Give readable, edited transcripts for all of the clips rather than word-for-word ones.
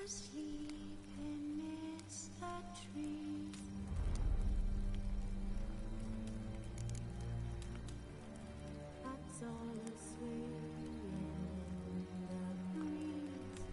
Sleep amidst the trees. That's all swaying in the breeze.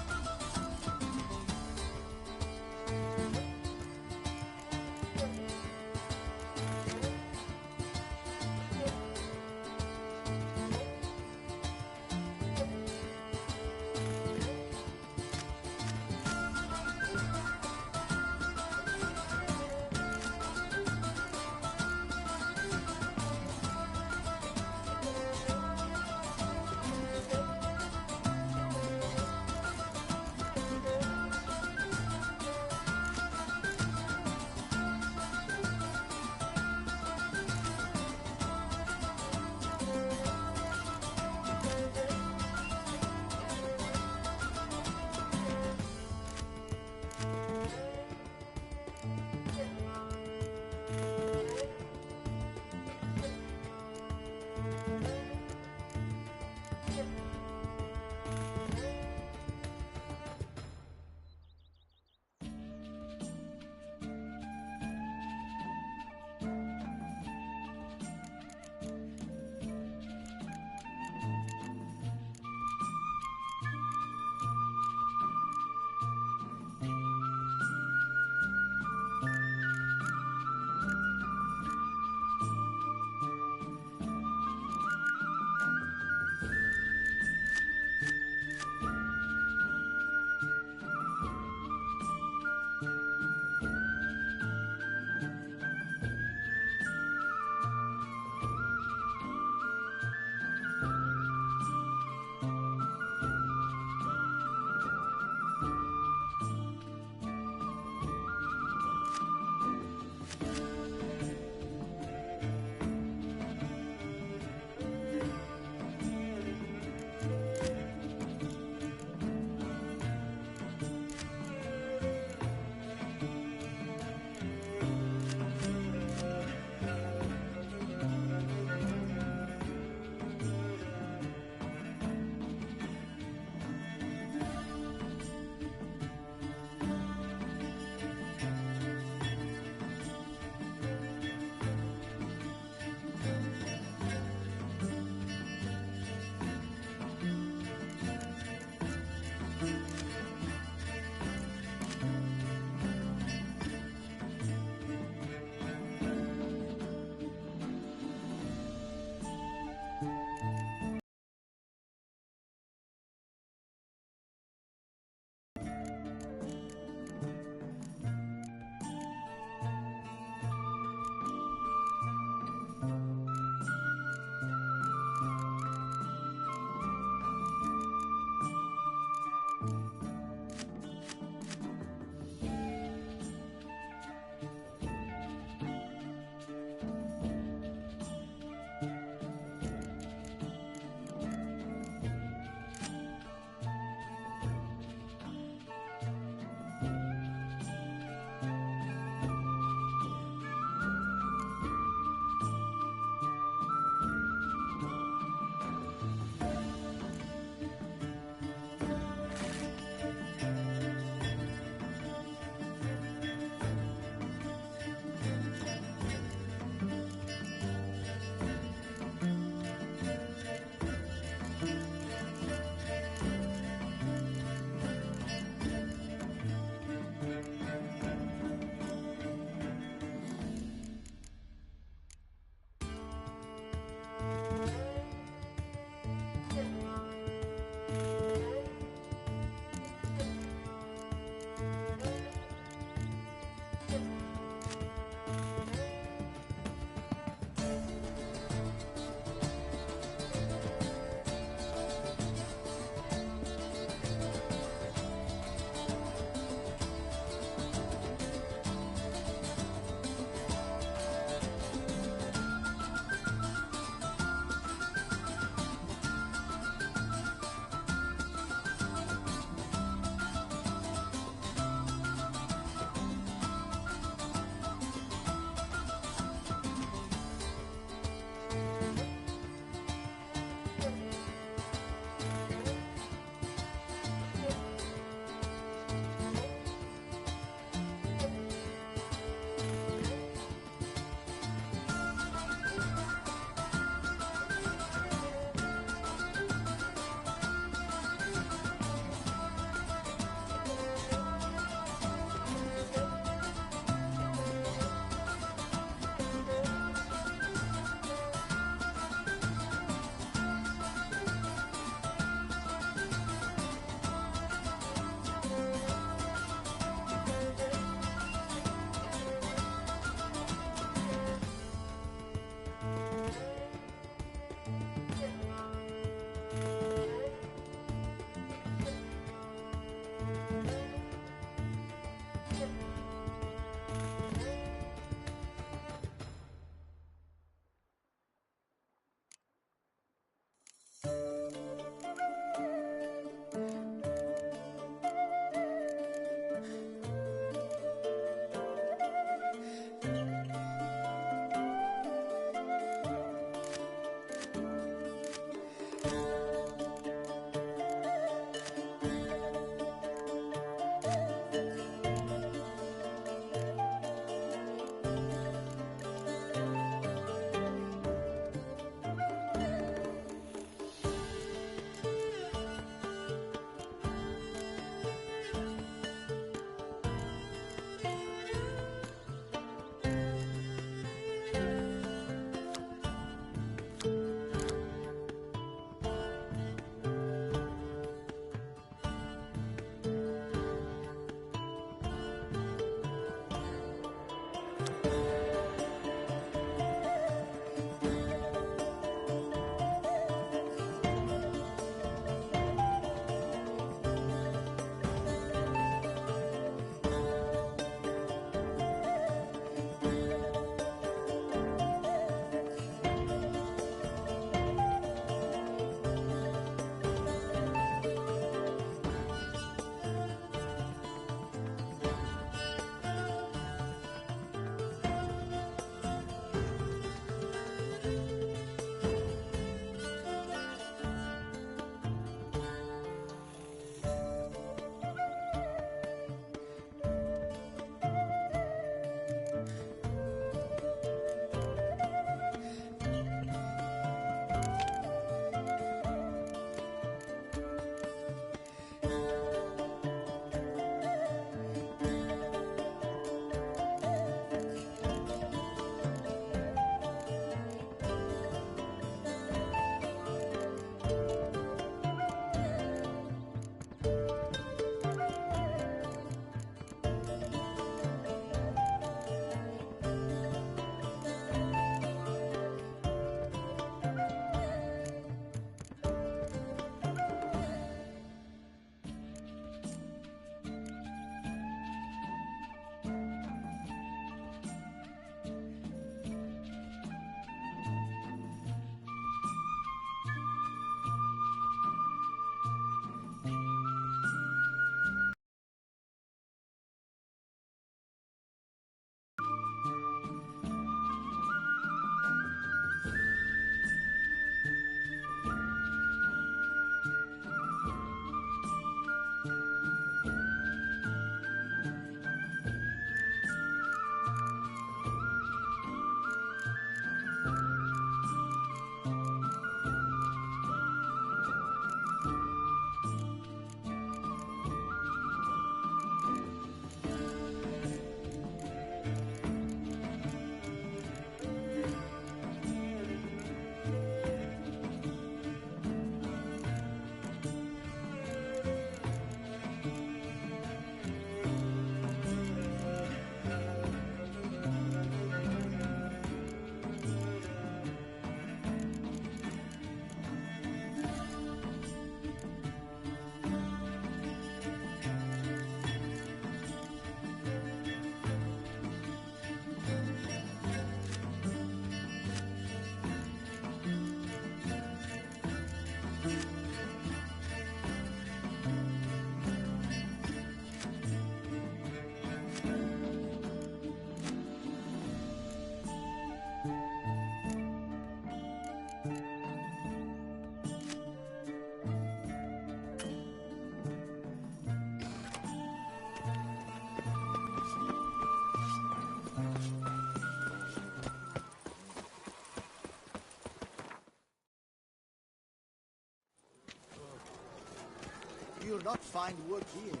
You'll not find wood here.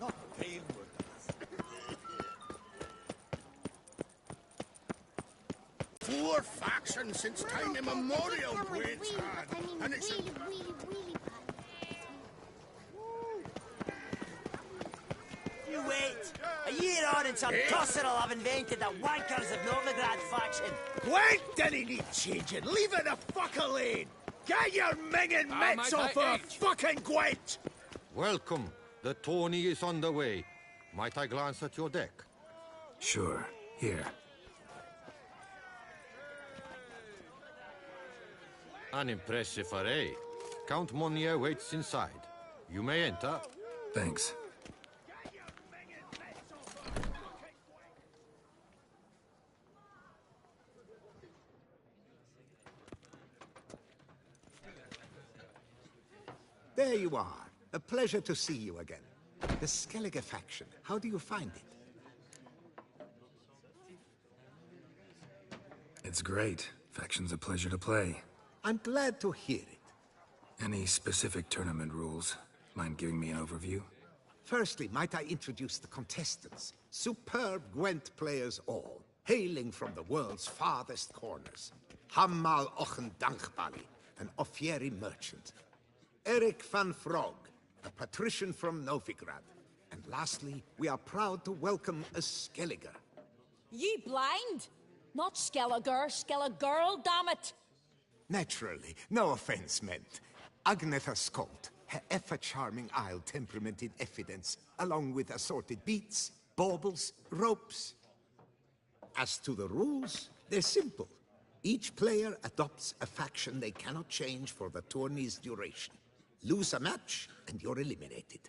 Not plain wood. Four factions since time immemorial, Gwyn's had. And it's... You wait! A year on and some tosser will have invented the wankers of Novigrad faction. Gwent didn't need changing. Leave it the fuck alone. Get your minging mitts off her fucking Gwent! Welcome. The tourney is on the way. Might I glance at your deck? Sure. Here. An impressive array. Count Monnier waits inside. You may enter. Thanks. There you are. A pleasure to see you again. The Skellige faction, how do you find it? It's great. Faction's a pleasure to play. I'm glad to hear it. Any specific tournament rules? Mind giving me an overview? Firstly, might I introduce the contestants? Superb Gwent players all, hailing from the world's farthest corners. Hammal Ochen Dankbali, an Offieri merchant. Eric van Frog, a patrician from Novigrad. And lastly, we are proud to welcome a Skelliger. You blind? Not Skelliger, damn it! Naturally, no offense meant. Agnetha Skolt, her ever-charming Isle temperament in evidence, along with assorted beats, baubles, ropes. As to the rules, they're simple. Each player adopts a faction they cannot change for the tourney's duration. Lose a match, and you're eliminated.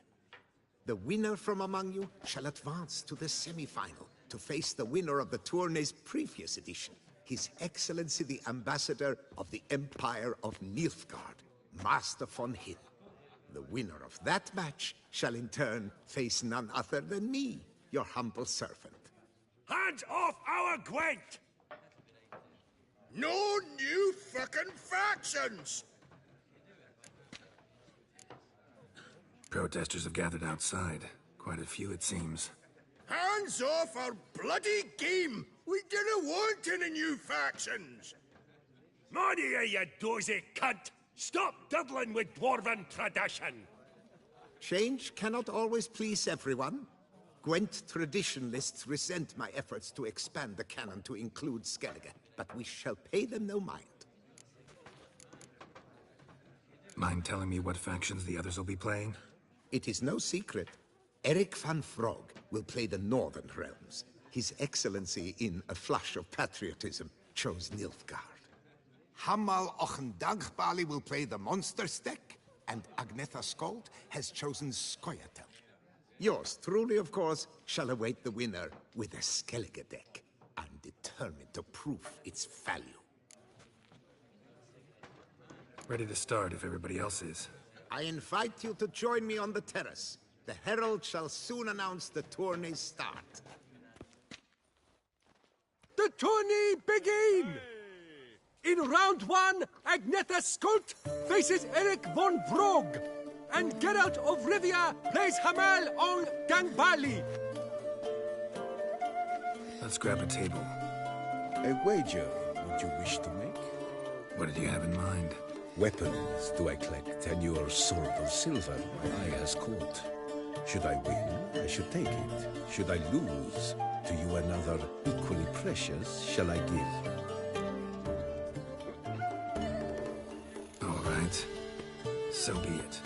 The winner from among you shall advance to the semi-final to face the winner of the tourney's previous edition, His Excellency the Ambassador of the Empire of Nilfgaard, Master von Hill. The winner of that match shall in turn face none other than me, your humble servant. Hands off our Gwent! No new fucking factions! Protesters have gathered outside. Quite a few, it seems. Hands off our bloody game! We didn't want any new factions! Monia, you dozy cunt! Stop diddling with dwarven tradition! Change cannot always please everyone. Gwent traditionalists resent my efforts to expand the canon to include Skellige, but we shall pay them no mind. Mind telling me what factions the others will be playing? It is no secret. Eric van Frog will play the Northern Realms. His Excellency, in a flush of patriotism, chose Nilfgaard. Hammal Ochendagbali will play the Monsters deck, and Agnetha Skolt has chosen Scoia'tael. Yours truly, of course, shall await the winner with a Skellige deck. I'm determined to prove its value. Ready to start if everybody else is. I invite you to join me on the terrace. The herald shall soon announce the tourney's start. The tourney begin! In round one, Agnetha Skolt faces Eric von Vrog, and Geralt of Rivia plays Hamal on Gangbali. Let's grab a table. A wager would you wish to make? What did you have in mind? Weapons do I collect, and your sword of silver my eye has caught. Should I win, I should take it. Should I lose, to you another equally precious shall I give. All right. So be it.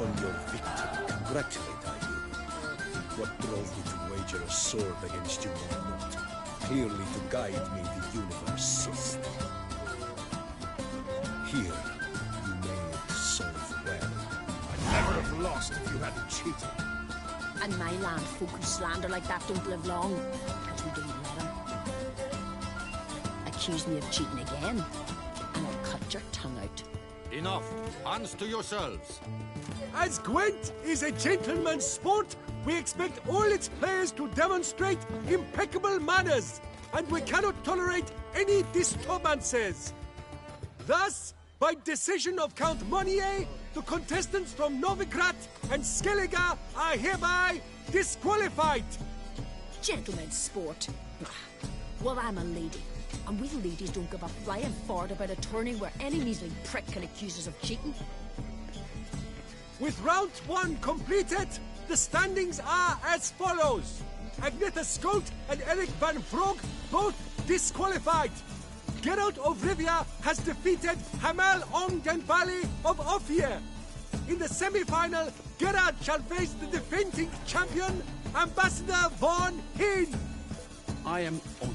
on your victory. Congratulate I you. What drove me to wager a sword against you or not? Clearly to guide me the universe ceased. Here, you may solve well. I'd never have lost if you hadn't cheated. And my land folk who slander like that don't live long, because we don't let them. Accuse me of cheating again, and I'll cut your tongue out. Enough. Hands to yourselves. As Gwent is a gentleman's sport, we expect all its players to demonstrate impeccable manners, and we cannot tolerate any disturbances. Thus, by decision of Count Monnier, the contestants from Novigrad and Skellige are hereby disqualified. Gentlemen's sport. Well, I'm a lady, and we ladies don't give a flying fart about a tourney where any measly prick can accuse us of cheating. With round 1 completed, the standings are as follows. Agnetha Skolt and Eric van Vrog both disqualified. Geralt of Rivia has defeated Hamal Ong den Valley of Ophir. In the semi-final, Gerard shall face the defending champion, Ambassador Von Heen. I am honored.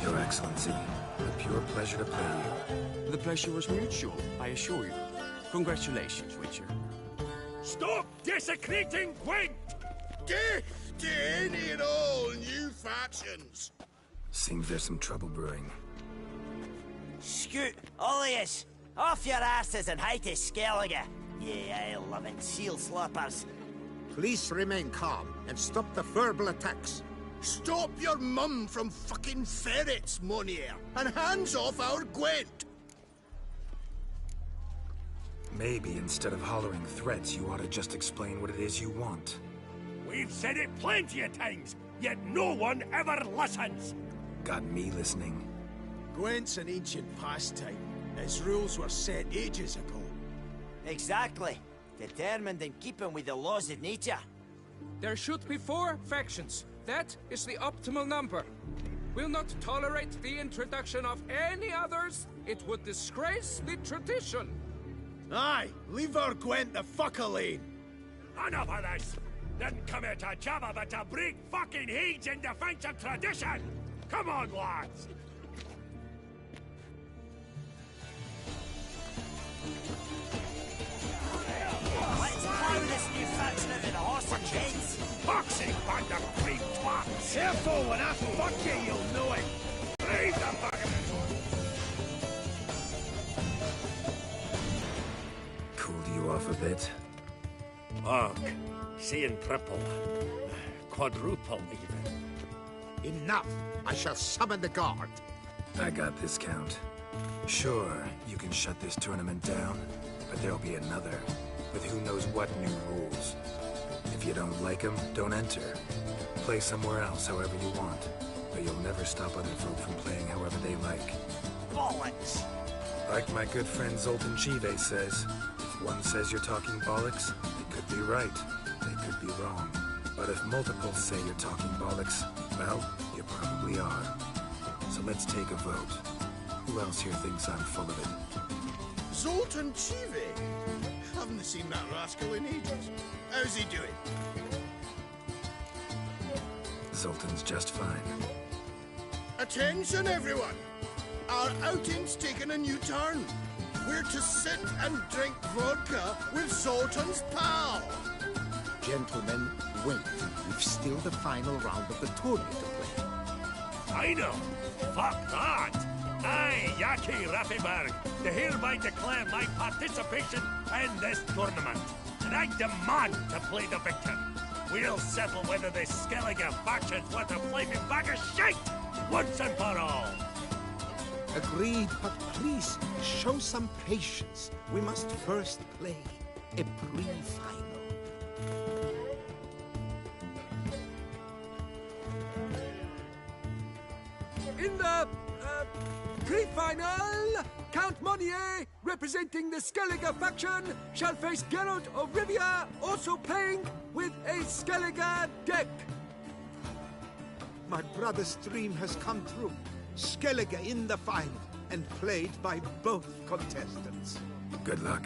Your Excellency, a pure pleasure to play you. The pleasure was mutual, I assure you. Congratulations, Witcher. Stop desecrating Gwent! Death to any and all new factions! Seems there's some trouble brewing. Scoot, all of yous! Off your asses and hide to Skellige, ye eye-loving seal sloppers. Please remain calm and stop the verbal attacks. Stop your mum from fucking ferrets, Monier, and hands off our Gwent! Maybe instead of hollering threats, you ought to just explain what it is you want. We've said it plenty of times, yet no one ever listens! Got me listening. Gwent's an ancient pastime. Its rules were set ages ago. Exactly. Determined in keeping with the laws of nature. There should be 4 factions. That is the optimal number. Will not tolerate the introduction of any others. It would disgrace the tradition. Aye, leave our Gwent the fuck alone. Enough of this! Didn't come here to jabber, but to break fucking heads in defense of tradition! Come on, lads! Let's plow this new faction out of the horse and chains. Toxic band of creep twats! Careful, when I fuck you, you'll know it. Leave the bugger! Cooled you off a bit? Fuck. Seeing triple. Quadruple, even. Enough! I shall summon the guard. I got this, Count. Sure, you can shut this tournament down, but there'll be another, with who knows what new rules. If you don't like them, don't enter. Play somewhere else however you want, but you'll never stop other folk from playing however they like. Bollocks! Like my good friend Zoltan Chive says, if one says you're talking bollocks, they could be right, they could be wrong. But if multiples say you're talking bollocks, well, you probably are. So let's take a vote. Who else here thinks I'm full of it? Zoltan Chive? Haven't seen that rascal in ages. How's he doing? Zoltan's just fine. Attention, everyone! Our outing's taken a new turn. We're to sit and drink vodka with Zoltan's pal. Gentlemen, wait. We've still the final round of the tournament to play. I know. Fuck that. I, Yaki Raffenberg, do hereby declare my participation in this tournament. And I demand to play the victor. We'll settle whether this Skellige faction's worth a flaming bag of shite once and for all. Agreed, but please, show some patience. We must first play a pre-final. In the pre-final, Count Monier, representing the Skellige faction, shall face Geralt of Rivia, also playing with a Skellige deck. My brother's dream has come true. Skellige in the final, and played by both contestants. Good luck.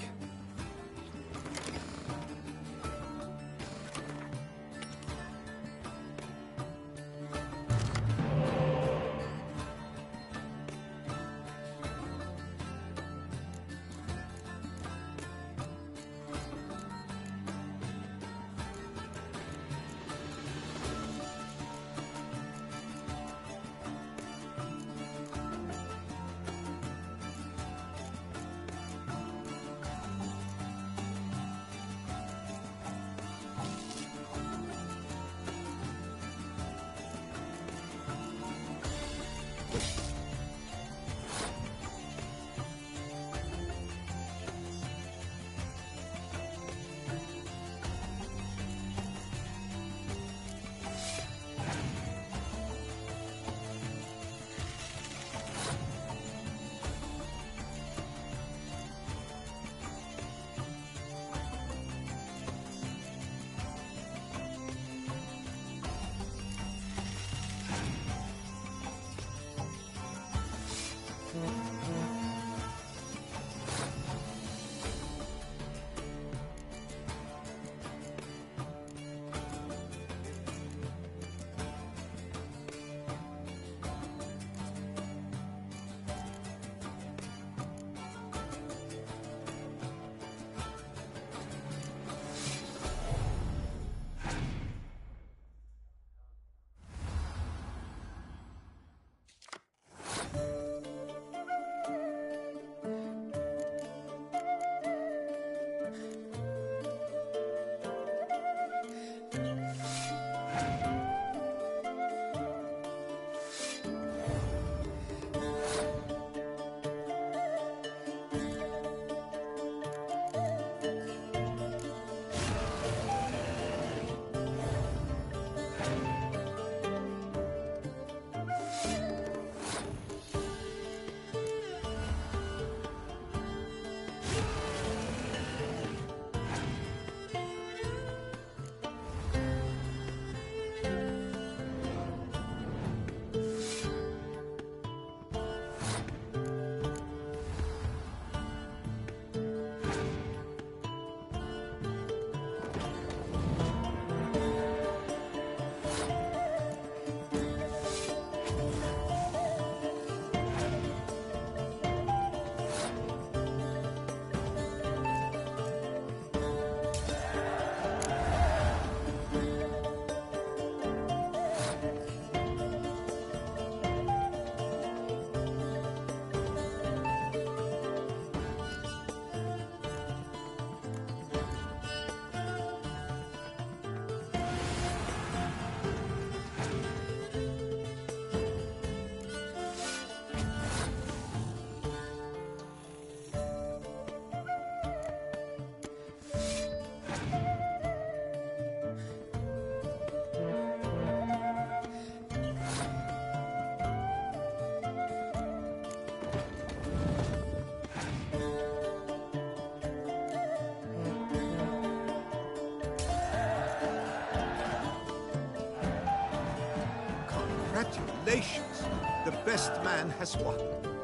Congratulations! The best man has won.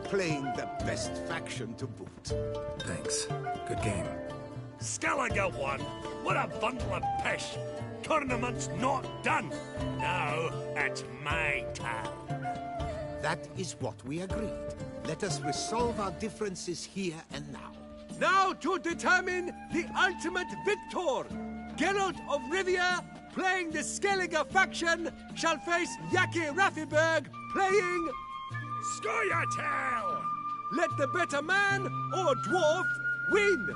Playing the best faction to boot. Thanks. Good game. Skellige won. What a bundle of pish. Tournament's not done. Now it's my turn. That is what we agreed. Let us resolve our differences here and now. Now to determine the ultimate victor! Geralt of Rivia, playing the Skellige faction, shall face Yaki Raffiberg, playing... Scoia'tael! Let the better man, or dwarf, win!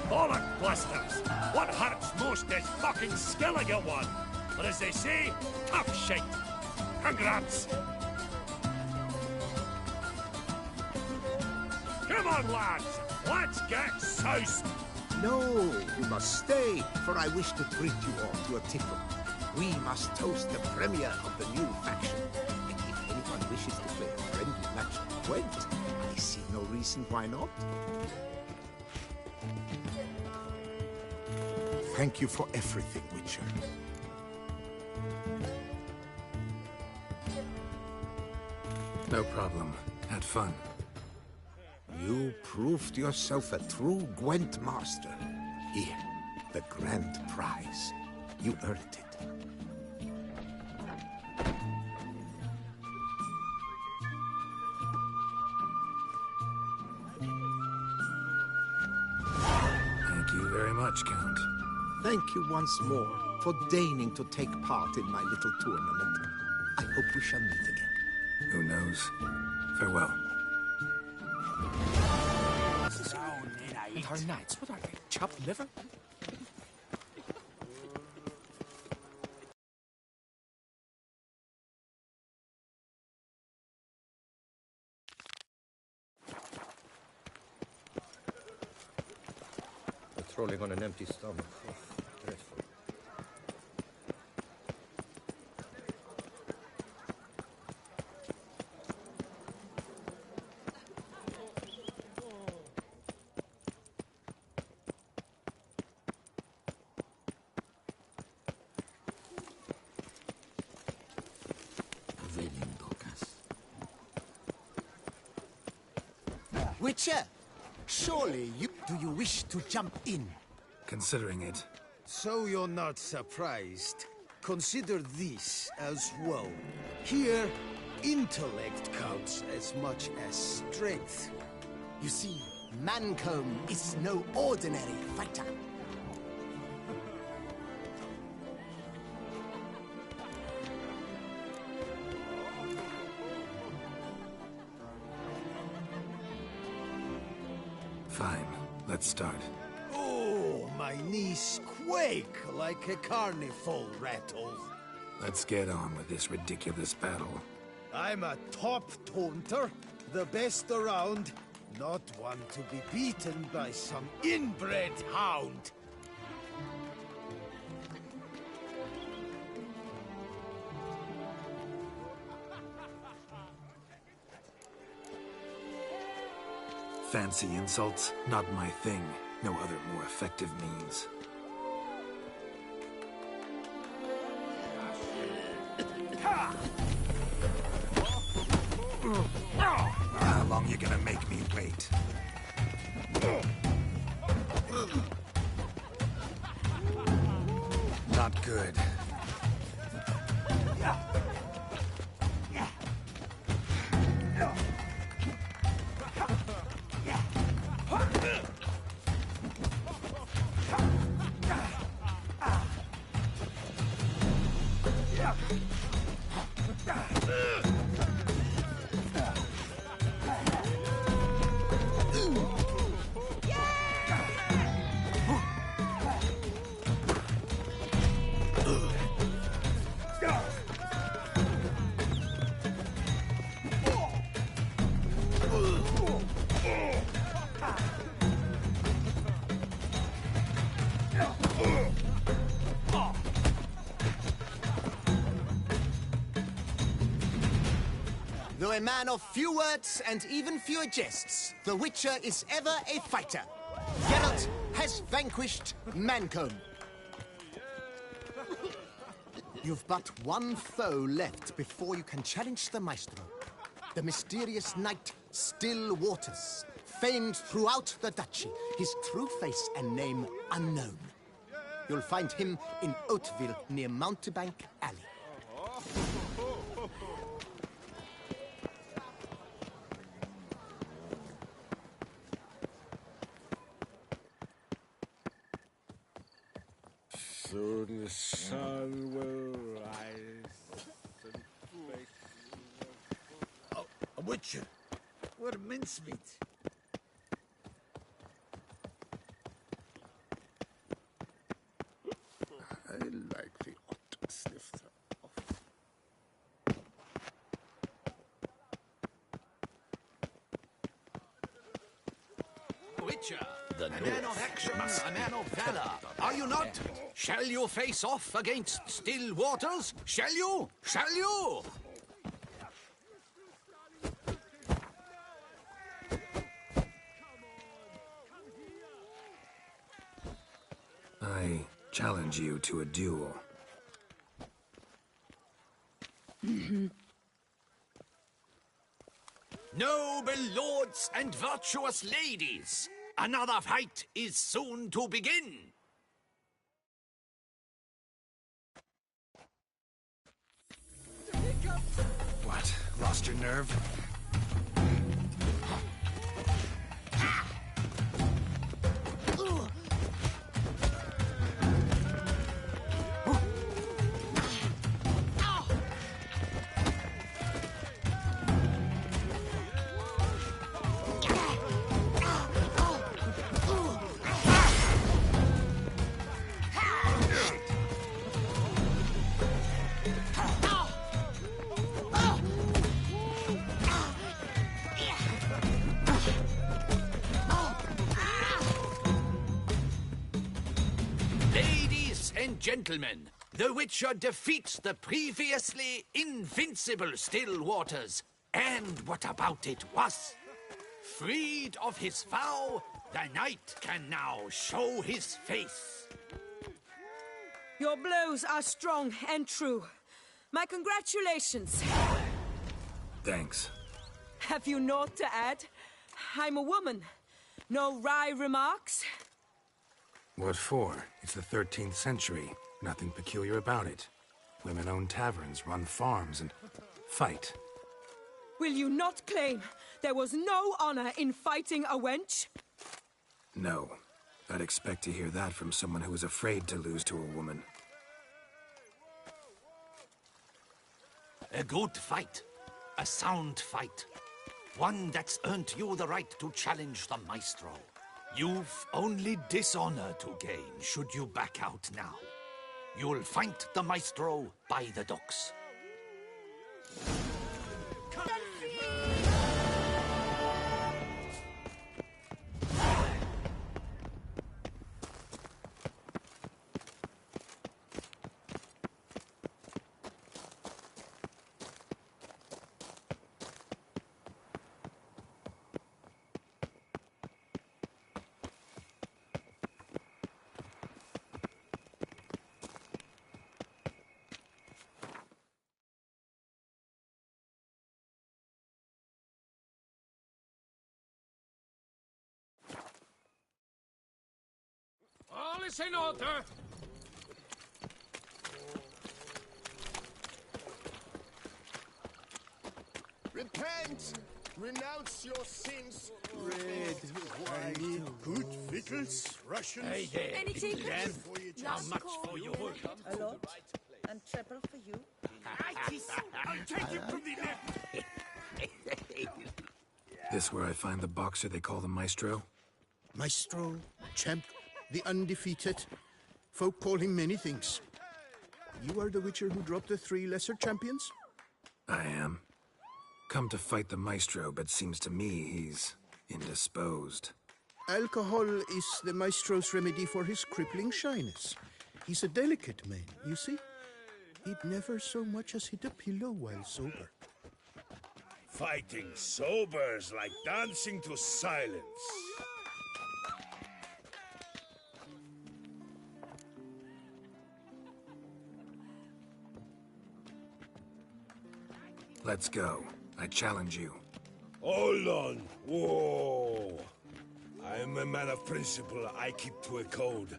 Bollock blusters! What hurts most is fucking Skellige one. But as they say, tough shite. Congrats! Come on, lads! Let's get soused! No, you must stay, for I wish to treat you all to a tickle. We must toast the premier of the new faction. And if anyone wishes to play a friendly match with Gwent, I see no reason why not. Thank you for everything, Witcher. No problem. Had fun. You proved yourself a true Gwent master. Here, the great grand prize. You earned it. Thank you very much, Count. Thank you once more for deigning to take part in my little tournament. I hope we shall meet again. Who knows? Farewell. And our knights, what are they? Chopped liver? Patrolling on an empty stomach. Oh, dreadful. Witcher, surely you... Do you wish to jump in? Considering it. So you're not surprised. Consider this as well. Here, intellect counts as much as strength. You see, Mancomb is no ordinary fighter. Fine. Let's start. Oh, my knees quake like a carnival rattle. Let's get on with this ridiculous battle. I'm a top taunter, the best around, not one to be beaten by some inbred hound. Fancy insults? Not my thing. No other more effective means. How long you gonna make me wait? Not good. Though a man of few words and even fewer jests, the Witcher is ever a fighter. Geralt has vanquished Mancomb. You've but one foe left before you can challenge the Maestro. The mysterious knight, Still Waters, famed throughout the duchy, his true face and name unknown. You'll find him in Oatville near Mountebank Alley. Soon the sun will rise and break. Oh, a Witcher. What mincemeat. I like the hot snifter. Witcher, a man of action, a man of valor. Are you not? Shall you face off against Still Waters? Shall you? Shall you? I challenge you to a duel. Noble lords and virtuous ladies, another fight is soon to begin. Lost your nerve? Gentlemen, the Witcher defeats the previously invincible Still Waters. And what about it was? Freed of his vow, the knight can now show his face. Your blows are strong and true. My congratulations. Thanks. Have you naught to add? I'm a woman. No wry remarks? What for? It's the 13th century. Nothing peculiar about it. Women own taverns, run farms, and fight. Will you not claim there was no honor in fighting a wench? No. I'd expect to hear that from someone who is afraid to lose to a woman. A good fight. A sound fight. One that's earned you the right to challenge the Maestro. You've only dishonor to gain should you back out now. You'll find the Maestro by the docks. All is in order. Repent! Renounce your sins! Bread, wine, good victuals, Russians. Hey there. Any takers? How much for your work? A lot. And treble for you. I'll take it from the left. This where I find the boxer they call the Maestro? Maestro, champ, the undefeated. Folk call him many things. You are the Witcher who dropped the 3 lesser champions? I am. Come to fight the Maestro, but seems to me he's indisposed. Alcohol is the Maestro's remedy for his crippling shyness. He's a delicate man, you see? He'd never so much as hit a pillow while sober. Fighting sober's like dancing to silence. Let's go. I challenge you. Hold on. Whoa. I'm a man of principle. I keep to a code.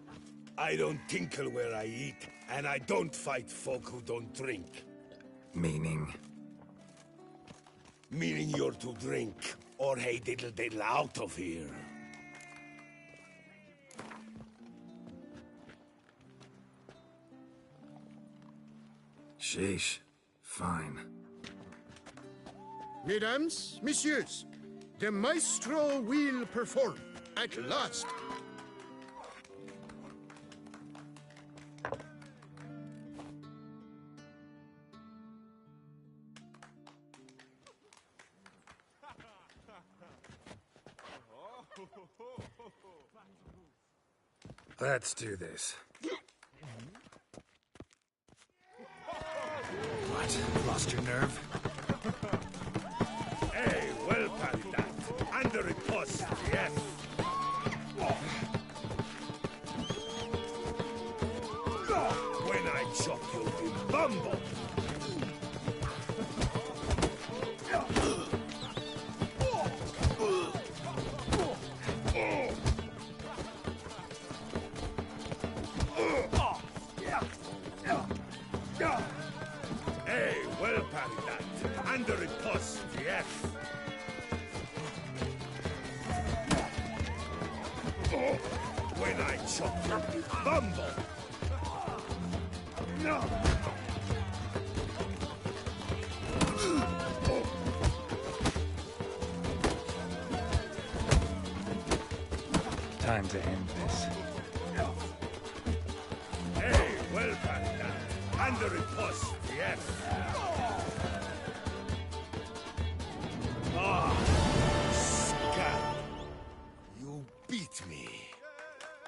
I don't tinkle where I eat, and I don't fight folk who don't drink. Meaning? Meaning you're to drink, or hey diddle diddle out of here. Sheesh. Fine. Mesdames, messieurs, the Maestro will perform, at last. Let's do this. What? Lost your nerve? Hey, well parried that. Under riposte, yes. When I chop you'll be bumble. Hey, well parried that. Under riposte. Bumble! No! Time to end this. Hey, well done, lad. And the riposte, yes. Ah, scab. You beat me.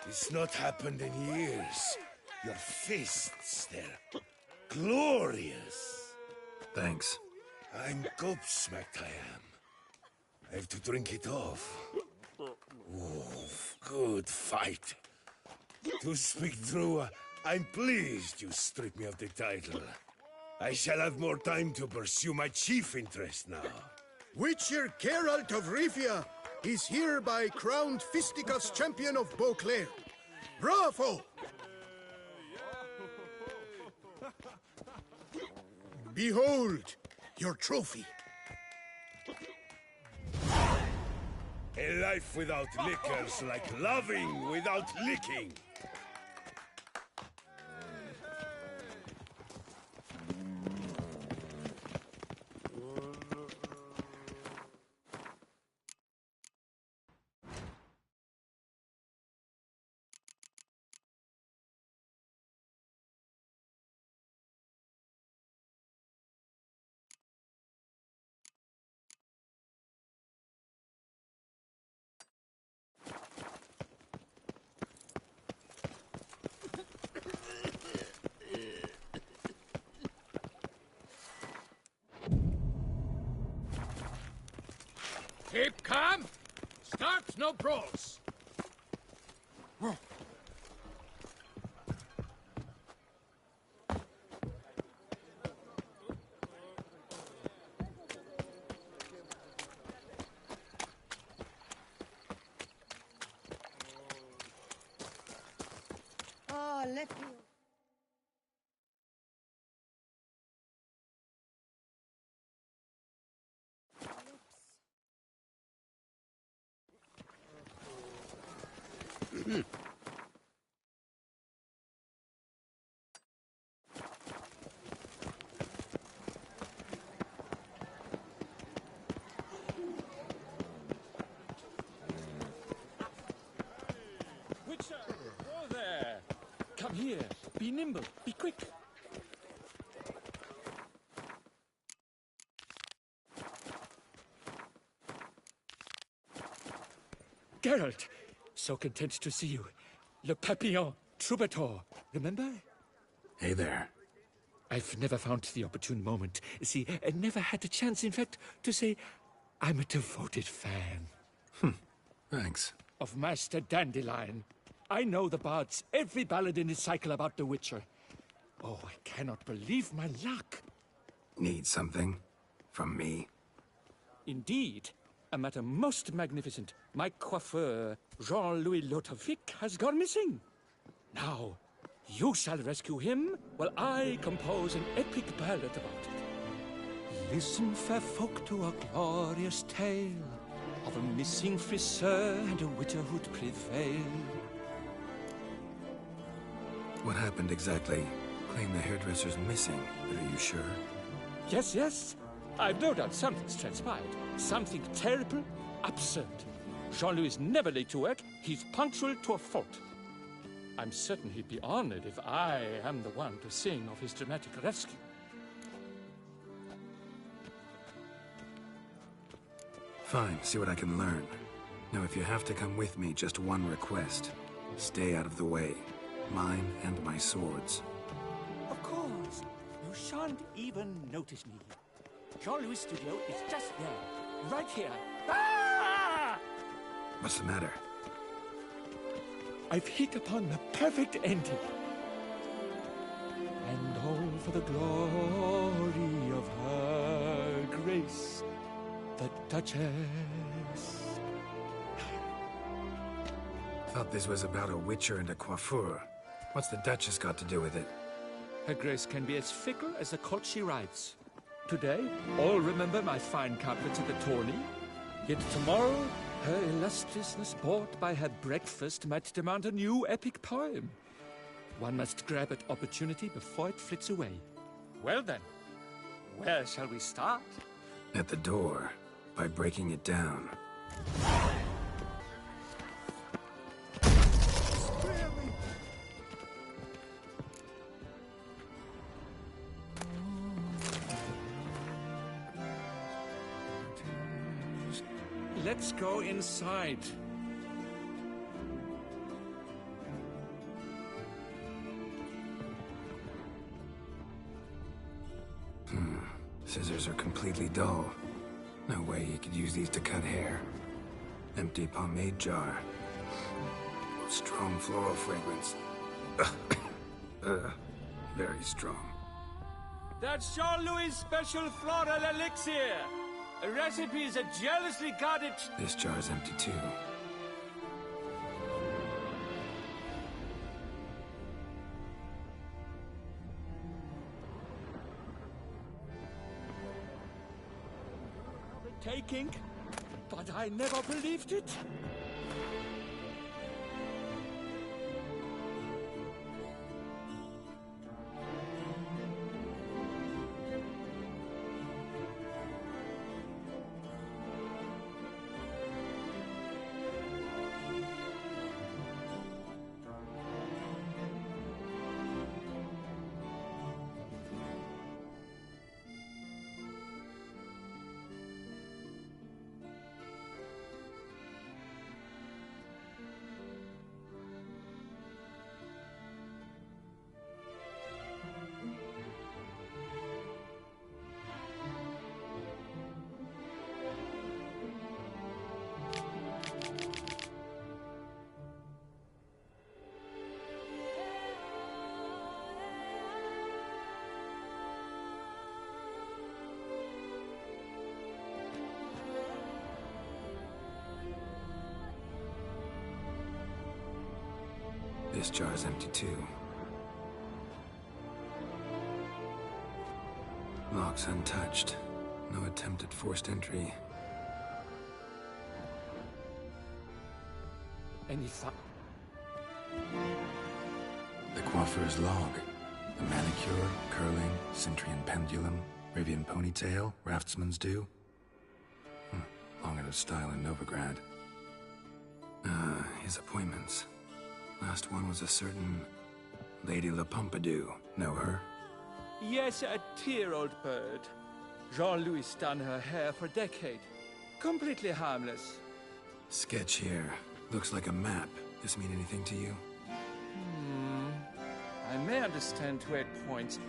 It's not happened in years. Your fists, they're glorious. Thanks. I'm gobsmacked, I am. I have to drink it off. Ooh, good fight. To speak true, I'm pleased you stripped me of the title. I shall have more time to pursue my chief interest now. Witcher Geralt of Rivia is hereby crowned Fisticuffs champion of Beauclair. Bravo! Behold, your trophy. A life without liquor's like loving without licking. Keep calm. Start no brawls. Oh, let me... Witcher! Oh there! Come here. Be nimble. Be quick. Geralt! So content to see you. Le Papillon, Troubadour. Remember? Hey there. I've never found the opportune moment. See, I never had the chance, in fact, to say I'm a devoted fan. Thanks. Of Master Dandelion. I know the bards, every ballad in his cycle about the Witcher. Oh, I cannot believe my luck. Need something? From me? Indeed. A matter most magnificent. My coiffeur, Jean-Louis Lotovic, has gone missing. Now, you shall rescue him, while I compose an epic ballad about it. Listen, fair folk, to a glorious tale of a missing friseur and a widowhood prevail. What happened exactly? Claim the hairdresser's missing, but are you sure? Yes, yes. I've no doubt something's transpired. Something terrible, absurd. Jean-Louis is never late to work. He's punctual to a fault. I'm certain he'd be honored if I am the one to sing of his dramatic rescue. Fine, see what I can learn. Now, if you have to come with me, just one request. Stay out of the way. Mine and my swords. Of course. You shan't even notice me. Jean-Louis' studio is just there. Right here. Ah! What's the matter? I've hit upon the perfect ending. And all for the glory of her grace, the Duchess. Thought this was about a witcher and a coiffeur. What's the Duchess got to do with it? Her grace can be as fickle as the colt she rides. Today, all remember my fine carpets at the tourney. Yet tomorrow, Her illustriousness bought by her breakfast might demand a new epic poem. One must grab at opportunity before it flits away. Well then, where shall we start? At the door, by breaking it down. Let's go inside. Scissors are completely dull. No way you could use these to cut hair. Empty pomade jar. Strong floral fragrance. Very strong. That's Jean-Louis' special floral elixir. Recipes are jealously guarded. This jar's empty too. Taking, but I never believed it. This jar's empty too. Lock's untouched. No attempt at forced entry. Any thought? The coiffeur's log. The manicure, curling, Centrian pendulum, Rivian ponytail, raftsman's due. Long out of style in Novigrad. His appointments. Last one was a certain Lady La Pompadour. Know her? Yes, a dear old bird. Jean-Louis done her hair for a decade. Completely harmless. Sketch here. Looks like a map. This mean anything to you? I may understand where it points,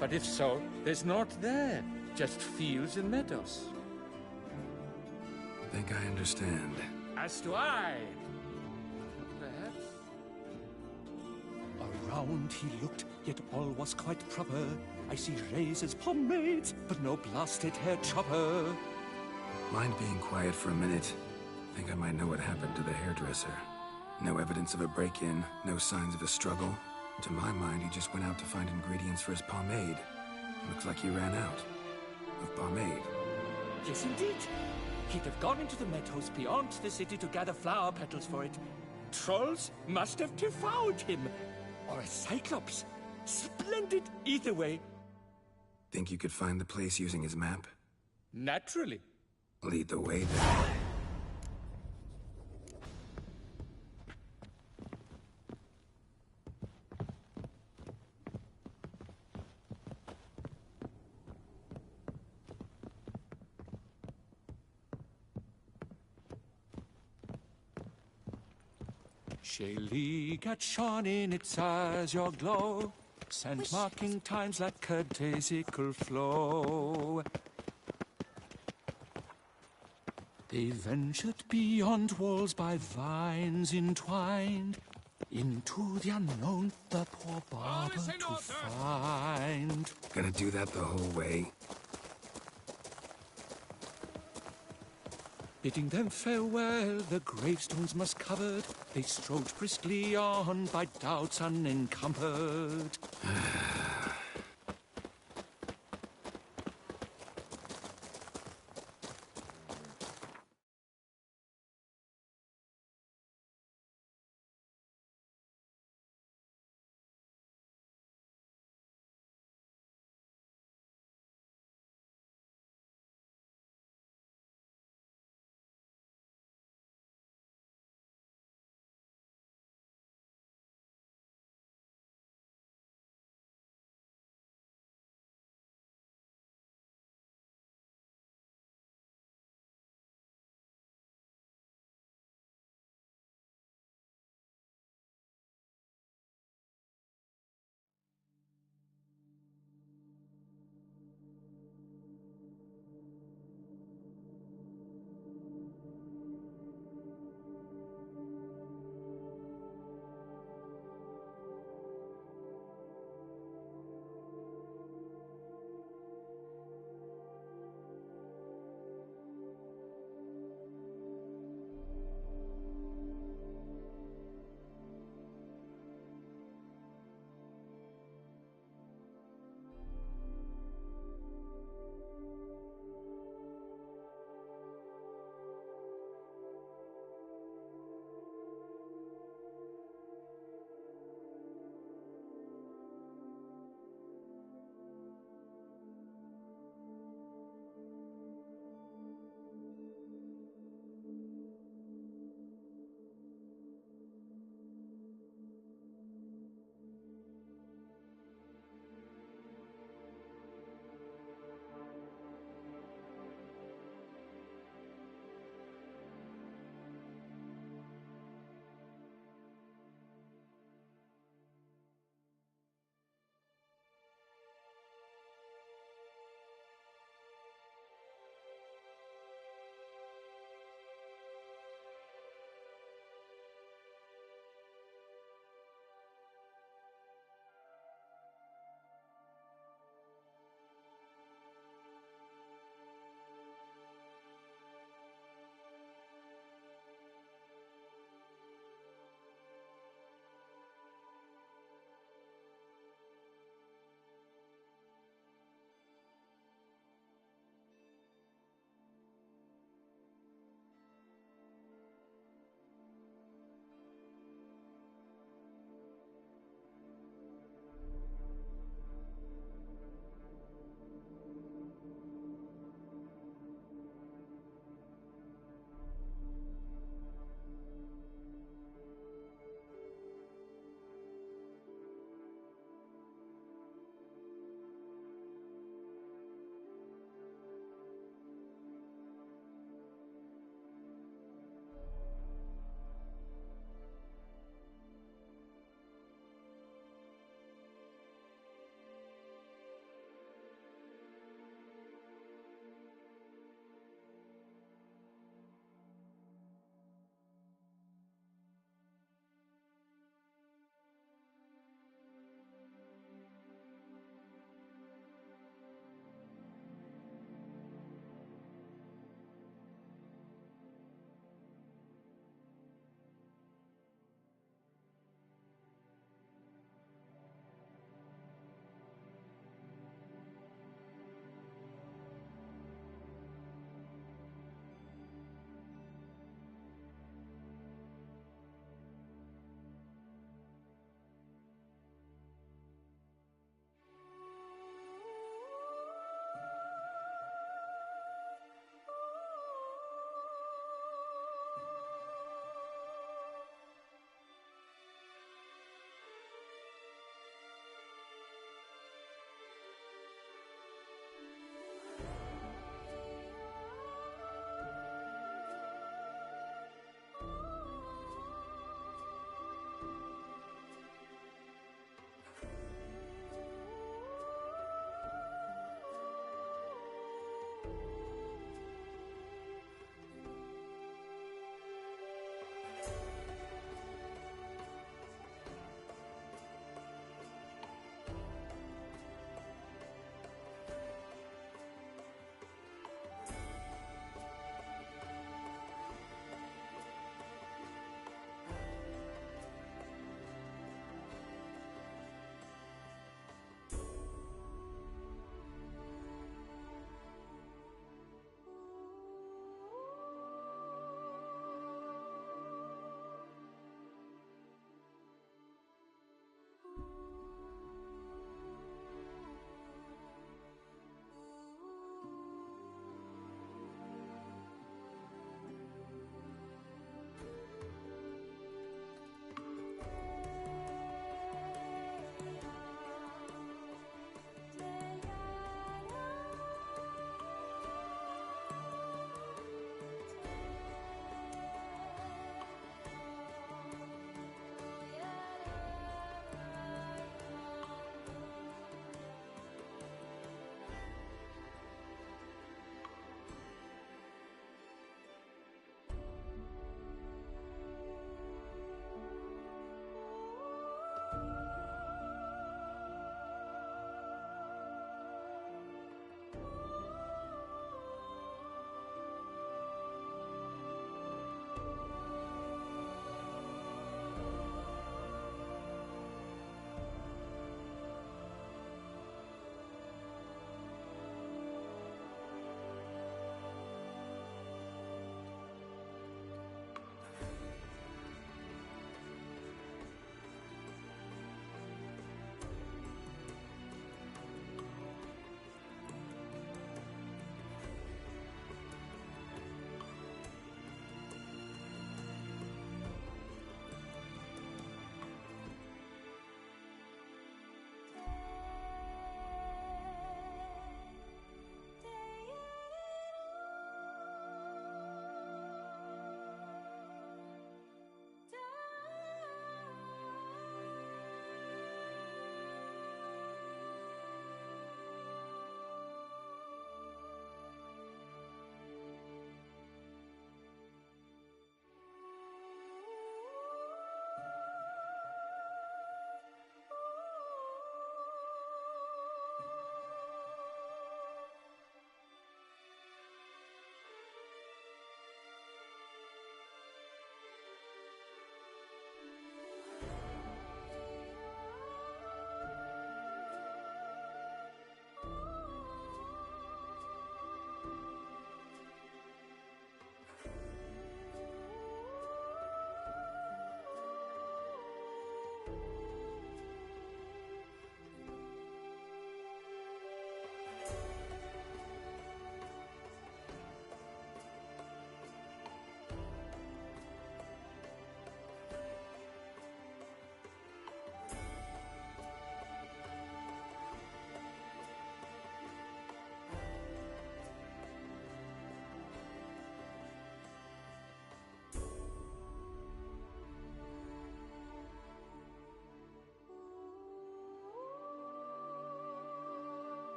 but if so, there's not there. Just fields and meadows. Think I understand. As do I. Perhaps. Around he looked, yet all was quite proper. I see razors, pomades, but no blasted hair chopper. Mind being quiet for a minute? Think I might know what happened to the hairdresser. No evidence of a break-in, no signs of a struggle. To my mind, he just went out to find ingredients for his pomade. Looks like he ran out of pomade. Yes, indeed. He'd have gone into the meadows beyond the city to gather flower petals for it. Trolls must have devoured him. Or a cyclops. Splendid either way. Think you could find the place using his map? Naturally. Lead the way then. Shaylee got shone in its azure glow, scent marking times like a daisical flow. They ventured beyond walls by vines entwined, into the unknown the poor barber to find. Gonna do that the whole way? Bidding them farewell, the gravestones must covered, they strode briskly on by doubts unencumbered.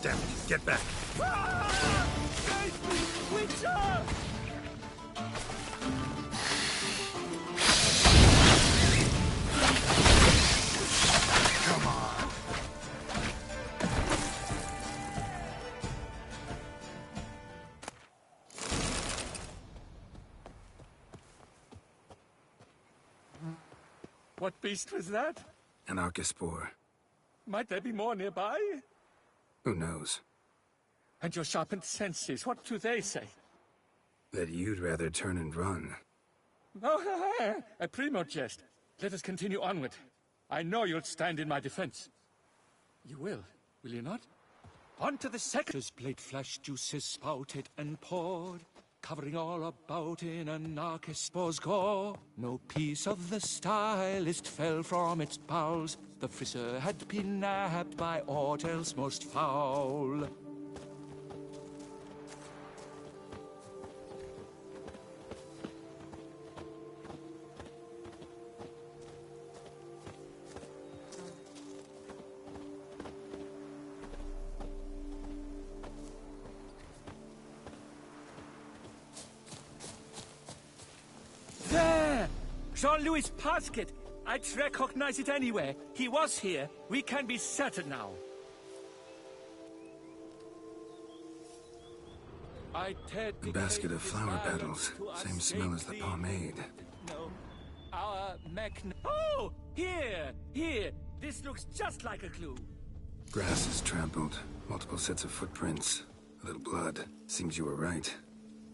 Damn it, get back. Witcher! Come on. What beast was that? An Archaspore. Might there be more nearby? Who knows? And your sharpened senses, what do they say? That you'd rather turn and run. Oh, a primo jest. Let us continue onward. I know you'll stand in my defense. You will you not? On to the second. Blade flash juices spouted and poured, covering all about in an Archaspore's gore. No piece of the stylist fell from its bowels. The frisser had been nabbed by aught else most foul. There! Jean-Louis' Pasket! I'd recognize it anywhere. He was here. We can be certain now. A basket of flower petals. Same smell as the pomade. No, our Oh! Here! This looks just like a clue. Grass is trampled. Multiple sets of footprints. A little blood. Seems you were right.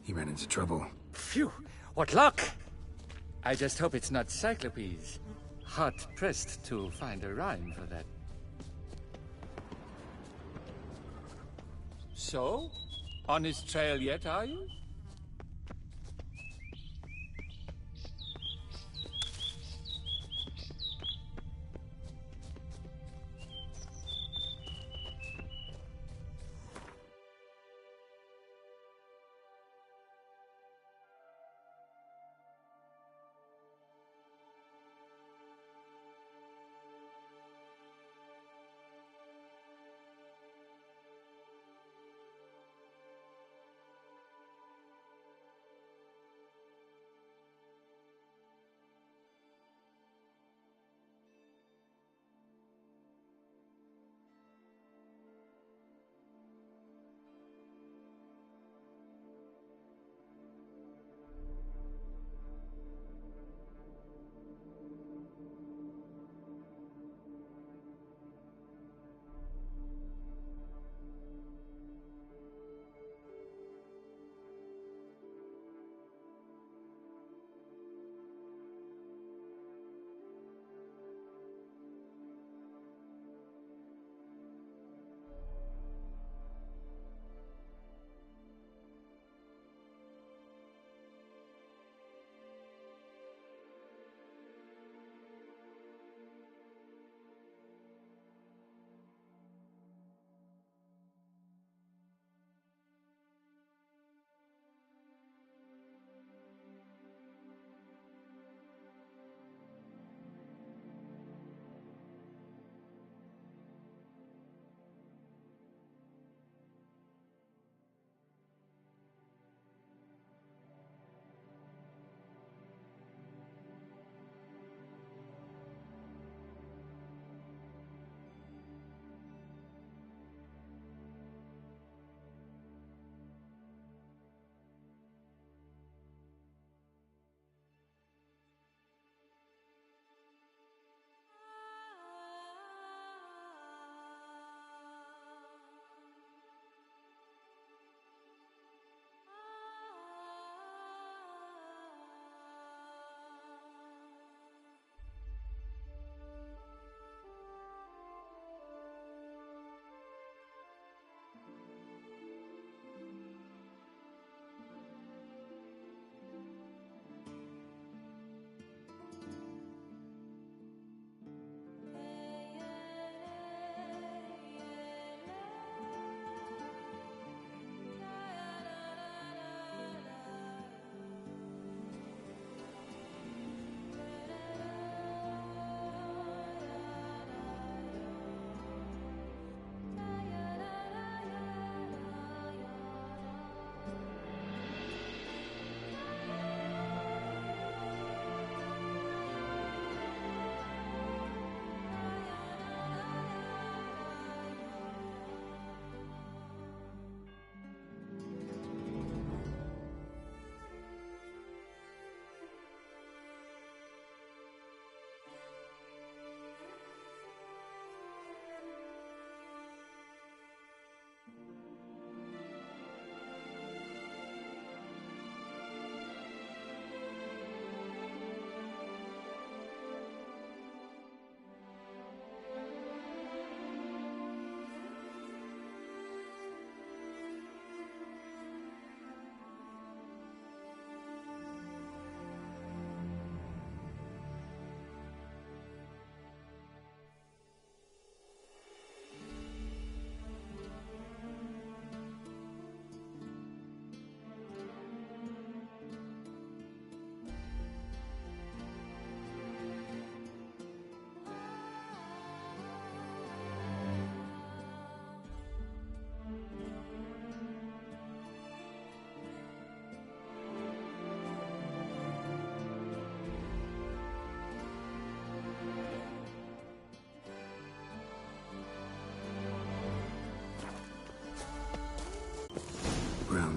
He ran into trouble. Phew! What luck! I just hope it's not Cyclopes. Hard-pressed to find a rhyme for that. So? On his trail yet, are you?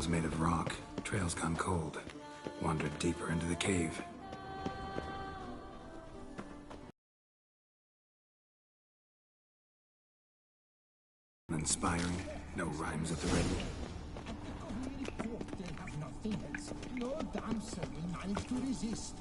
ground's made of rock. Trail's gone cold. Wandered deeper into the cave. Inspiring. No rhymes at the ready. They have nothing else. No dancer will manage to resist.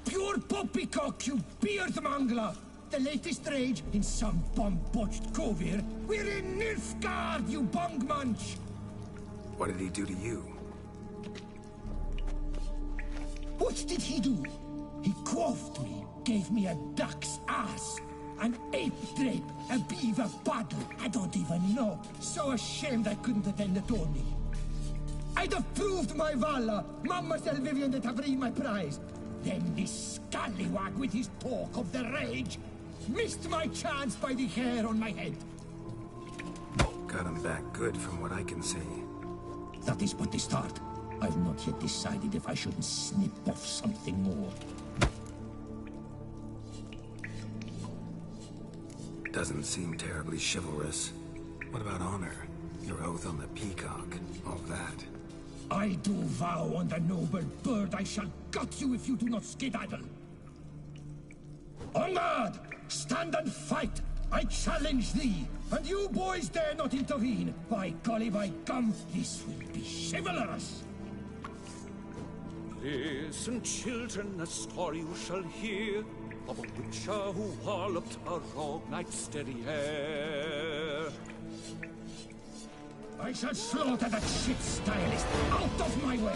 Pure poppycock, you beard mangler! The latest rage in some bomb-botched cove here. We're in Nilfgaard, you bung munch! What did he do to you? What did he do? He quaffed me, gave me a duck's ass, an ape drape, a beaver paddle. I don't even know. So ashamed I couldn't attend the tourney. I'd have proved my valor. Mamma Vivian that have read my prize. Then this scallywag with his talk of the rage missed my chance by the hair on my head. Got him back good from what I can see. That is but the start. I've not yet decided if I shouldn't snip off something more. Doesn't seem terribly chivalrous. What about honor? Your oath on the peacock, all that. I do vow on the noble bird I shall gut you if you do not skedaddle. On guard! Stand and fight! I challenge thee! And you boys dare not intervene! By golly, by gum, this will be chivalrous! Listen, children, a story you shall hear of a witcher who walloped a rogue knight's derriere. I shall slaughter that shit stylist out of my way!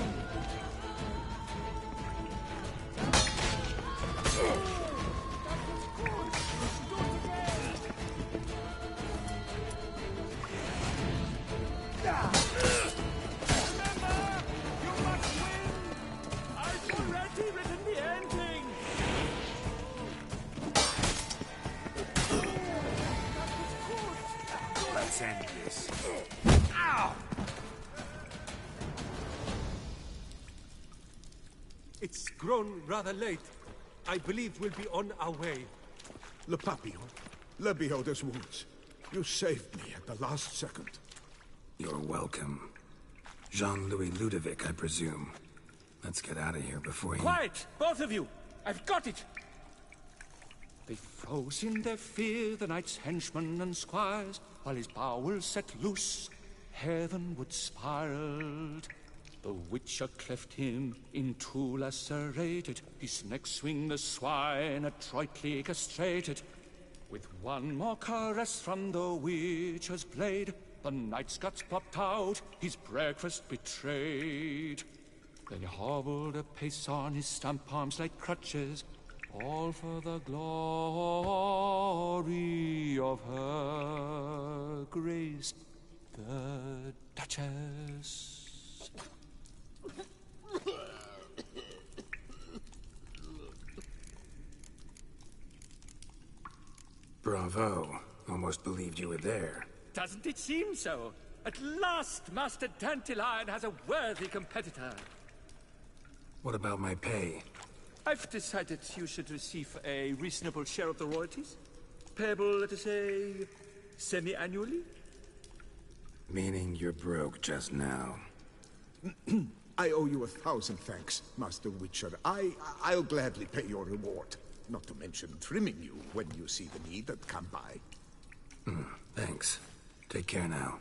Let's end this. Ow! It's grown rather late. I believe we'll be on our way. Le Papillon, le Beholder's wounds. You saved me at the last second. You're welcome. Jean-Louis Ludovic, I presume. Let's get out of here before he... Quiet! Both of you! I've got it! They froze in their fear, the knight's henchmen and squires, while his bowels set loose, heavenward spiraled. The witcher cleft him in two lacerated, his neck swing the swine adroitly castrated. With one more caress from the witcher's blade, the knight's guts popped out, his breakfast betrayed. Then he hobbled a pace on his stump arms like crutches, all for the glory of her grace, the Duchess. Bravo. Almost believed you were there. Doesn't it seem so? At last, Master Dandelion has a worthy competitor. What about my pay? I've decided you should receive a reasonable share of the royalties. Payable, let us say, semi-annually? Meaning you're broke just now. I owe you 1,000 thanks, Master Witcher. I'll gladly pay your reward. Not to mention trimming you when you see the need and come by. Thanks. Take care now.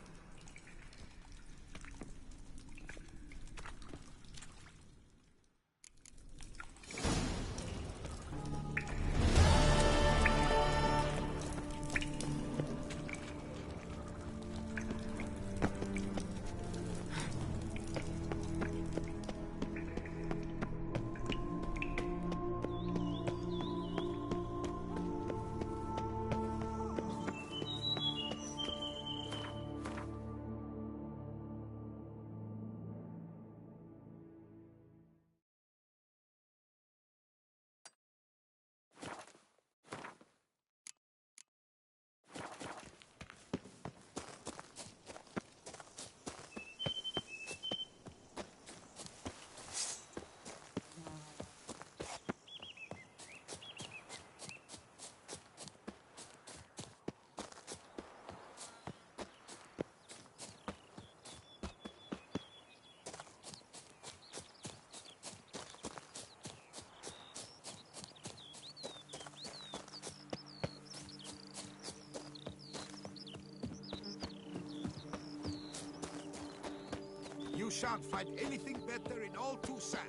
shan't find anything better in all Toussaint.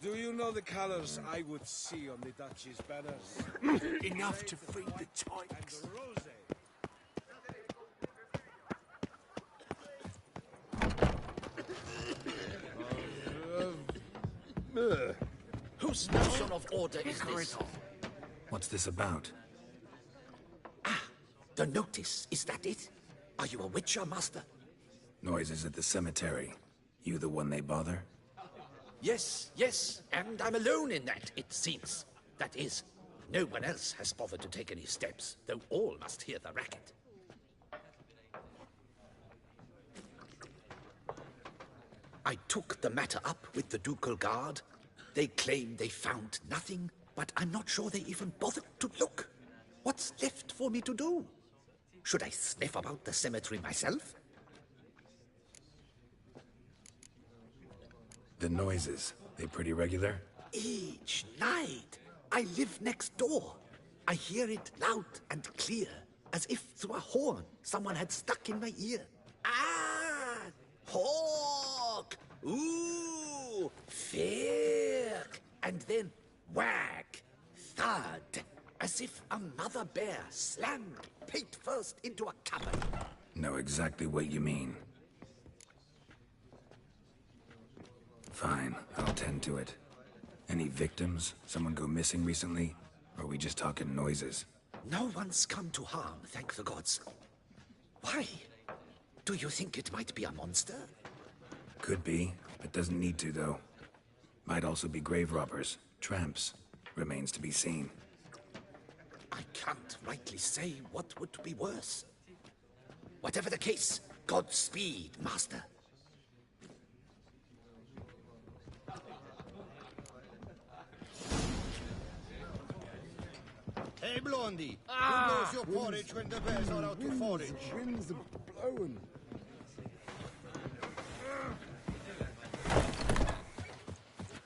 Do you know the colors I would see on the Duchy's banners? Enough to free the tykes. Whose notion of order is this? What's this about? The notice, is that it? Are you a witcher, master? Noises at the cemetery. You the one they bother? Yes, and I'm alone in that, it seems. That is, no one else has bothered to take any steps, though all must hear the racket. I took the matter up with the ducal guard. They claim they found nothing, but I'm not sure they even bothered to look. What's left for me to do? Should I sniff about the cemetery myself? The noises, they pretty regular? Each night. I live next door. I hear it loud and clear, as if through a horn someone had stuck in my ear. Ah! Hawk! Ooh! Fair! And then whack! Thud! As if a mother bear slammed pate first into a cupboard. Know exactly what you mean. Fine, I'll tend to it. Any victims? Someone go missing recently? Or are we just talking noises? No one's come to harm, thank the gods. Why? Do you think it might be a monster? Could be, but doesn't need to, though. Might also be grave robbers, tramps. Remains to be seen. I can't rightly say what would be worse. Whatever the case, Godspeed, master. Hey, Blondie! Who blows your porridge when the bears are out to forage? The winds are blowing.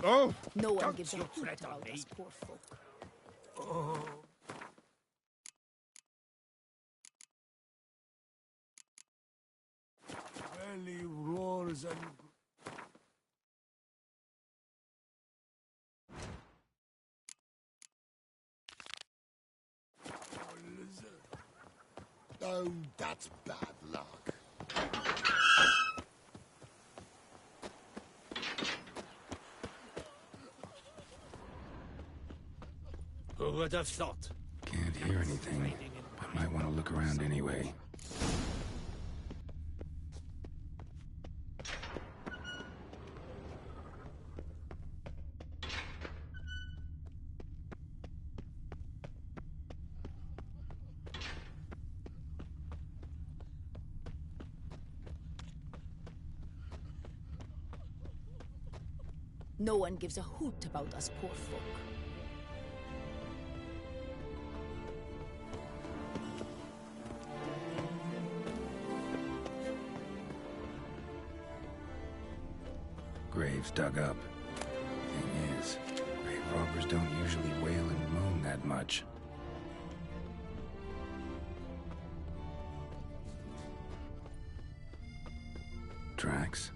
Oh! No one gives a hoot about us poor folk. Oh. Belly roars and... Oh, that's bad luck. Who would have thought? Can't hear anything, but might want to look around anyway. No one gives a hoot about us poor folk. Graves dug up. Thing is, grave robbers don't usually wail and moan that much. Tracks?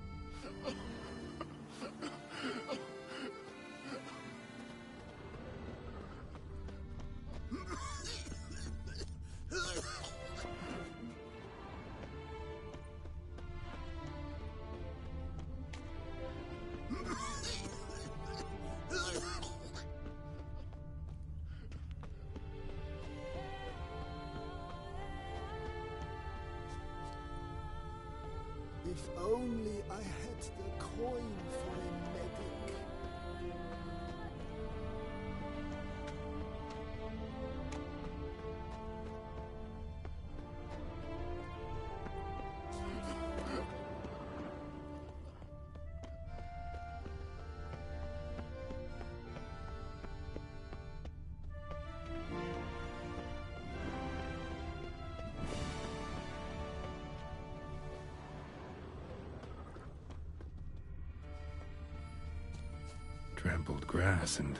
trampled grass and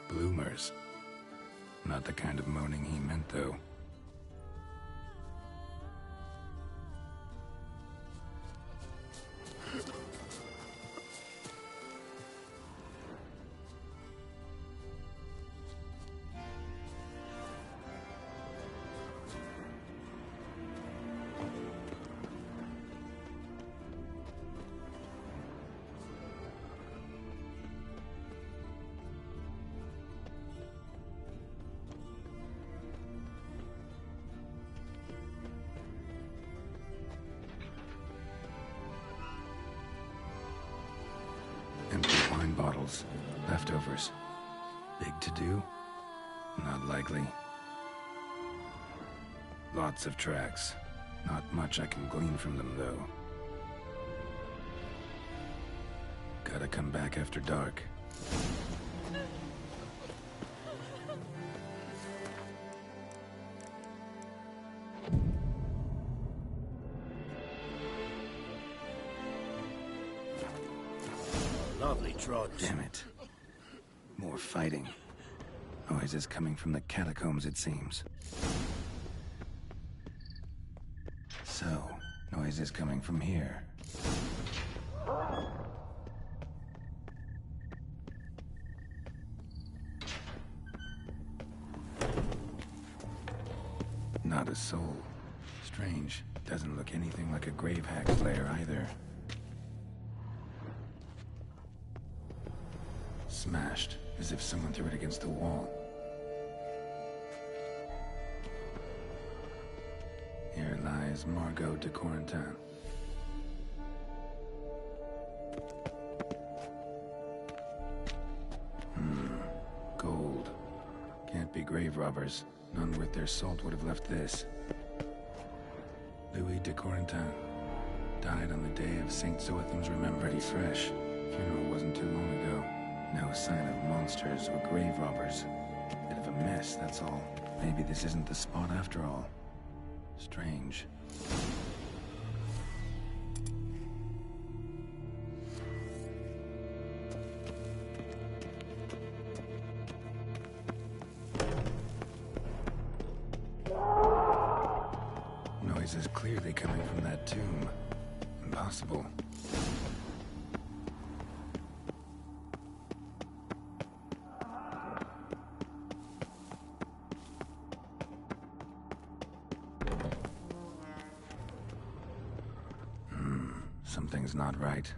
bloomers. Not the kind of moaning he meant, though. Empty wine bottles. Leftovers. Big to-do? Not likely. Lots of tracks. Not much I can glean from them, though. Gotta come back after dark. Lovely trot. Damn it. More fighting. Noises coming from the catacombs, it seems. So, noises coming from here. Not a soul. Strange. Doesn't look anything like a grave hack's lair either. Smashed, as if someone threw it against the wall. Here lies Margot de Corentin. Gold. Can't be grave robbers. None worth their salt would have left this. Louis de Corentin. Died on the day of St. Zoetham's Remembrance. Pretty fresh. Funeral wasn't too long ago. No sign of monsters or grave robbers. Bit of a mess, that's all. Maybe this isn't the spot after all. Strange. Noise is clearly coming from that tomb. Impossible. Something's not right.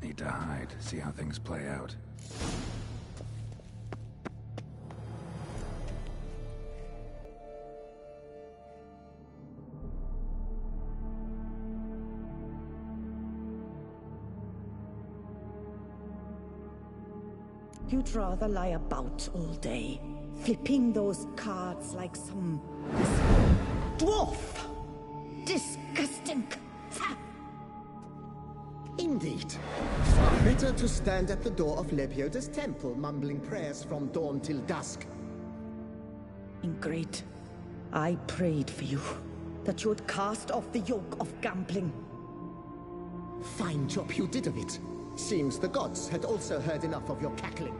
Need to hide, see how things play out. You'd rather lie about all day, flipping those cards like some dwarf. Disgusting. Indeed. Far better to stand at the door of Lebioda's temple, mumbling prayers from dawn till dusk. Ingrate, I prayed for you, that you would cast off the yoke of gambling. Fine job you did of it. Seems the gods had also heard enough of your cackling.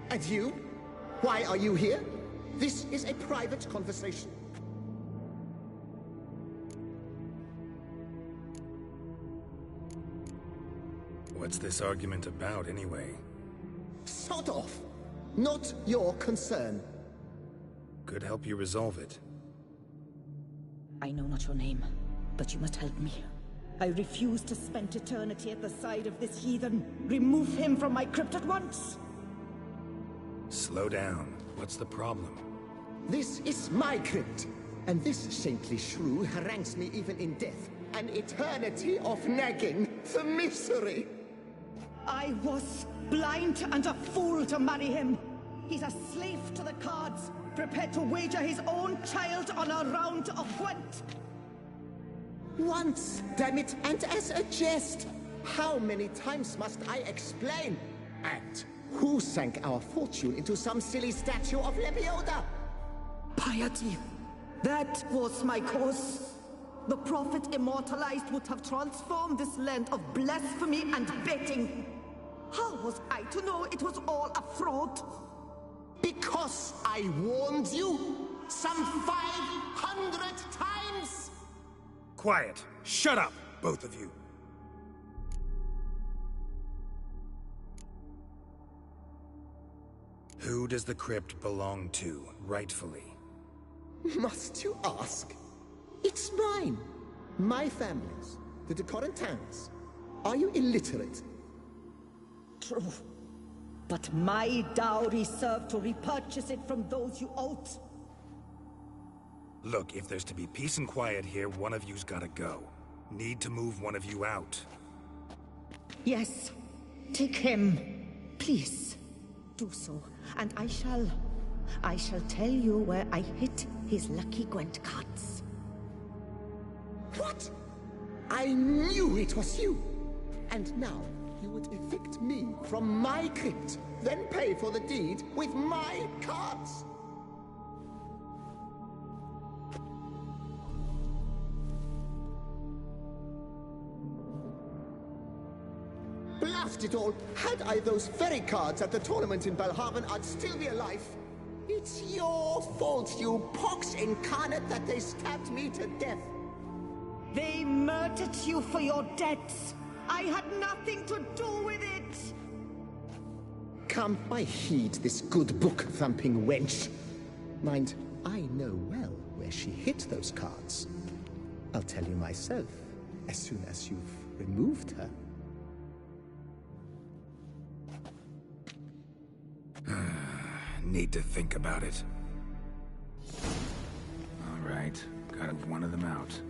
And you? Why are you here? This is a private conversation. What's this argument about, anyway? Sod off! Not your concern. Could help you resolve it. I know not your name, but you must help me. I refuse to spend eternity at the side of this heathen. Remove him from my crypt at once! Slow down. What's the problem? This is my crypt, and this saintly shrew harangues me even in death. An eternity of nagging, the misery! I was blind and a fool to marry him. He's a slave to the cards, prepared to wager his own child on a round of Gwent. Once, damn it, and as a jest. How many times must I explain? And who sank our fortune into some silly statue of Lebioda? Piety. That was my cause. The prophet immortalized would have transformed this land of blasphemy and betting. How? was I to know it was all a fraud? Because I warned you some 500 times! Quiet. Shut up, both of you. Who does the crypt belong to, rightfully? Must you ask? It's mine. My family's. The de Corentins. Are you illiterate? True. But my dowry served to repurchase it from those you owed. Look, if there's to be peace and quiet here, one of you's gotta go. Need to move one of you out. Yes. Take him. Please. Do so. And I shall tell you where I hid his lucky Gwent cards. What? I knew it was you. And now you would evict me from my crypt, then pay for the deed with my cards. Blast it all! Had I those very cards at the tournament in Belhaven, I'd still be alive. It's your fault, you pox incarnate, that they stabbed me to death. They murdered you for your debts. I had nothing to do with it. Come, I heed this good book-thumping wench. Mind, I know well where she hid those cards. I'll tell you myself, as soon as you've removed her. Need to think about it. All right, got one of them out.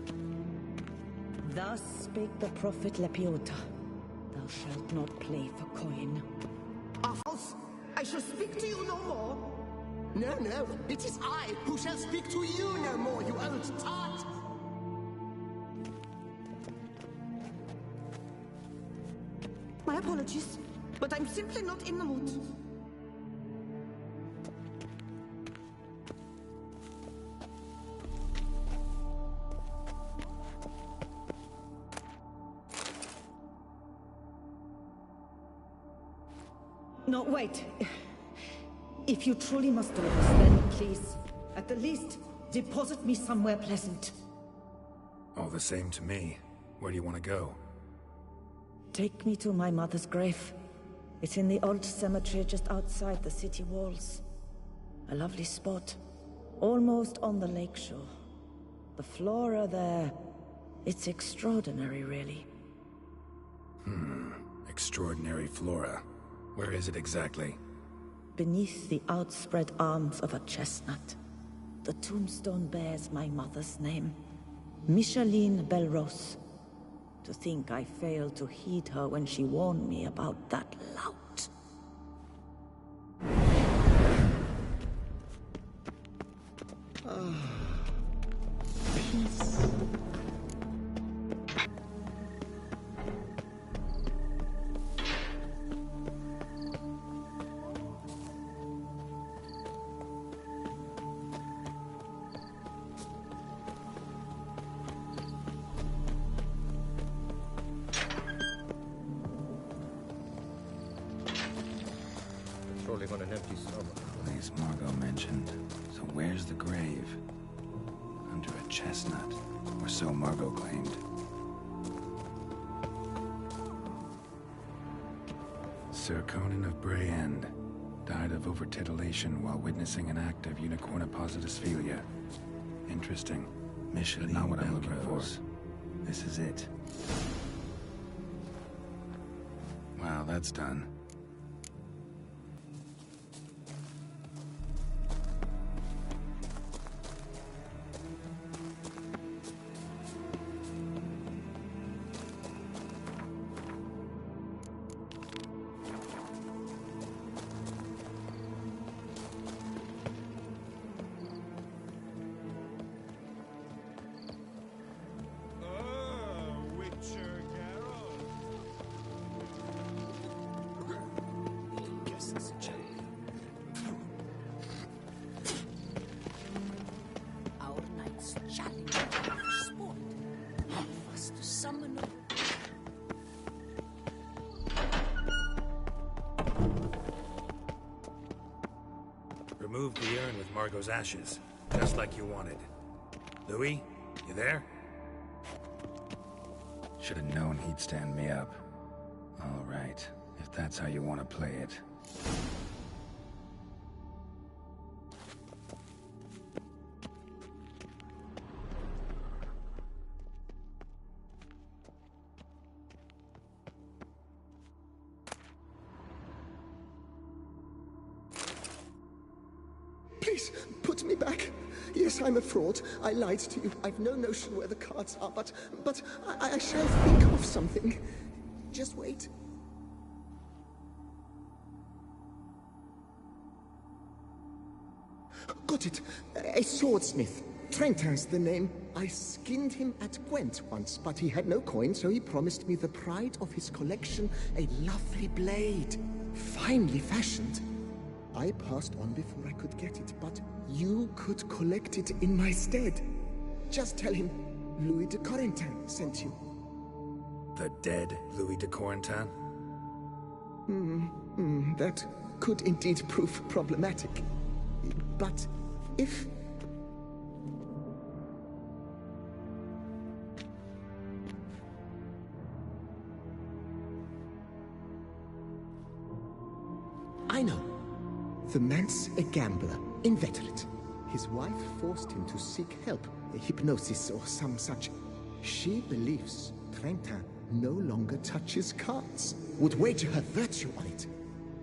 Thus spake the prophet Lepiota. Thou shalt not play for coin. Alphonse, I shall speak to you no more. No, no, it is I who shall speak to you no more, you old tart! My apologies, but I'm simply not in the mood. No, wait. If you truly must do this, then please, at the least, deposit me somewhere pleasant. All the same to me. Where do you want to go? Take me to my mother's grave. It's in the old cemetery just outside the city walls. A lovely spot, almost on the lakeshore. The flora there, it's extraordinary, really. Extraordinary flora. Where is it exactly? Beneath the outspread arms of a chestnut. The tombstone bears my mother's name. Micheline Belrose. To think I failed to heed her when she warned me about that lout. Peace. Patrolling on an empty stomach. Place Margot mentioned. So where's the grave? Under a chestnut. Or so Margot claimed. Sir Conan of Bray End died of overtitillation while witnessing an act of unicorniposisphilia. Interesting. Micheline, not what I'm looking for. This is it. Wow, that's done. Remove the urn with Margot's ashes, just like you wanted. Louis, you there? Should have known he'd stand me up. All right, if that's how you want to play it. Please, put me back. Yes, I'm a fraud. I lied to you. I've no notion where the cards are, but I shall think of something. Just wait. Got it. A swordsmith. Trentin's the name. I skinned him at Gwent once, but he had no coin, so he promised me the pride of his collection, a lovely blade. Finely fashioned. I passed on before I could get it, but you could collect it in my stead. Just tell him Louis de Corentin sent you. The dead Louis de Corentin? That could indeed prove problematic. But if... I know. The man's a gambler, inveterate. His wife forced him to seek help, hypnosis or some such. She believes Trentin no longer touches cards, would wager her virtue on it.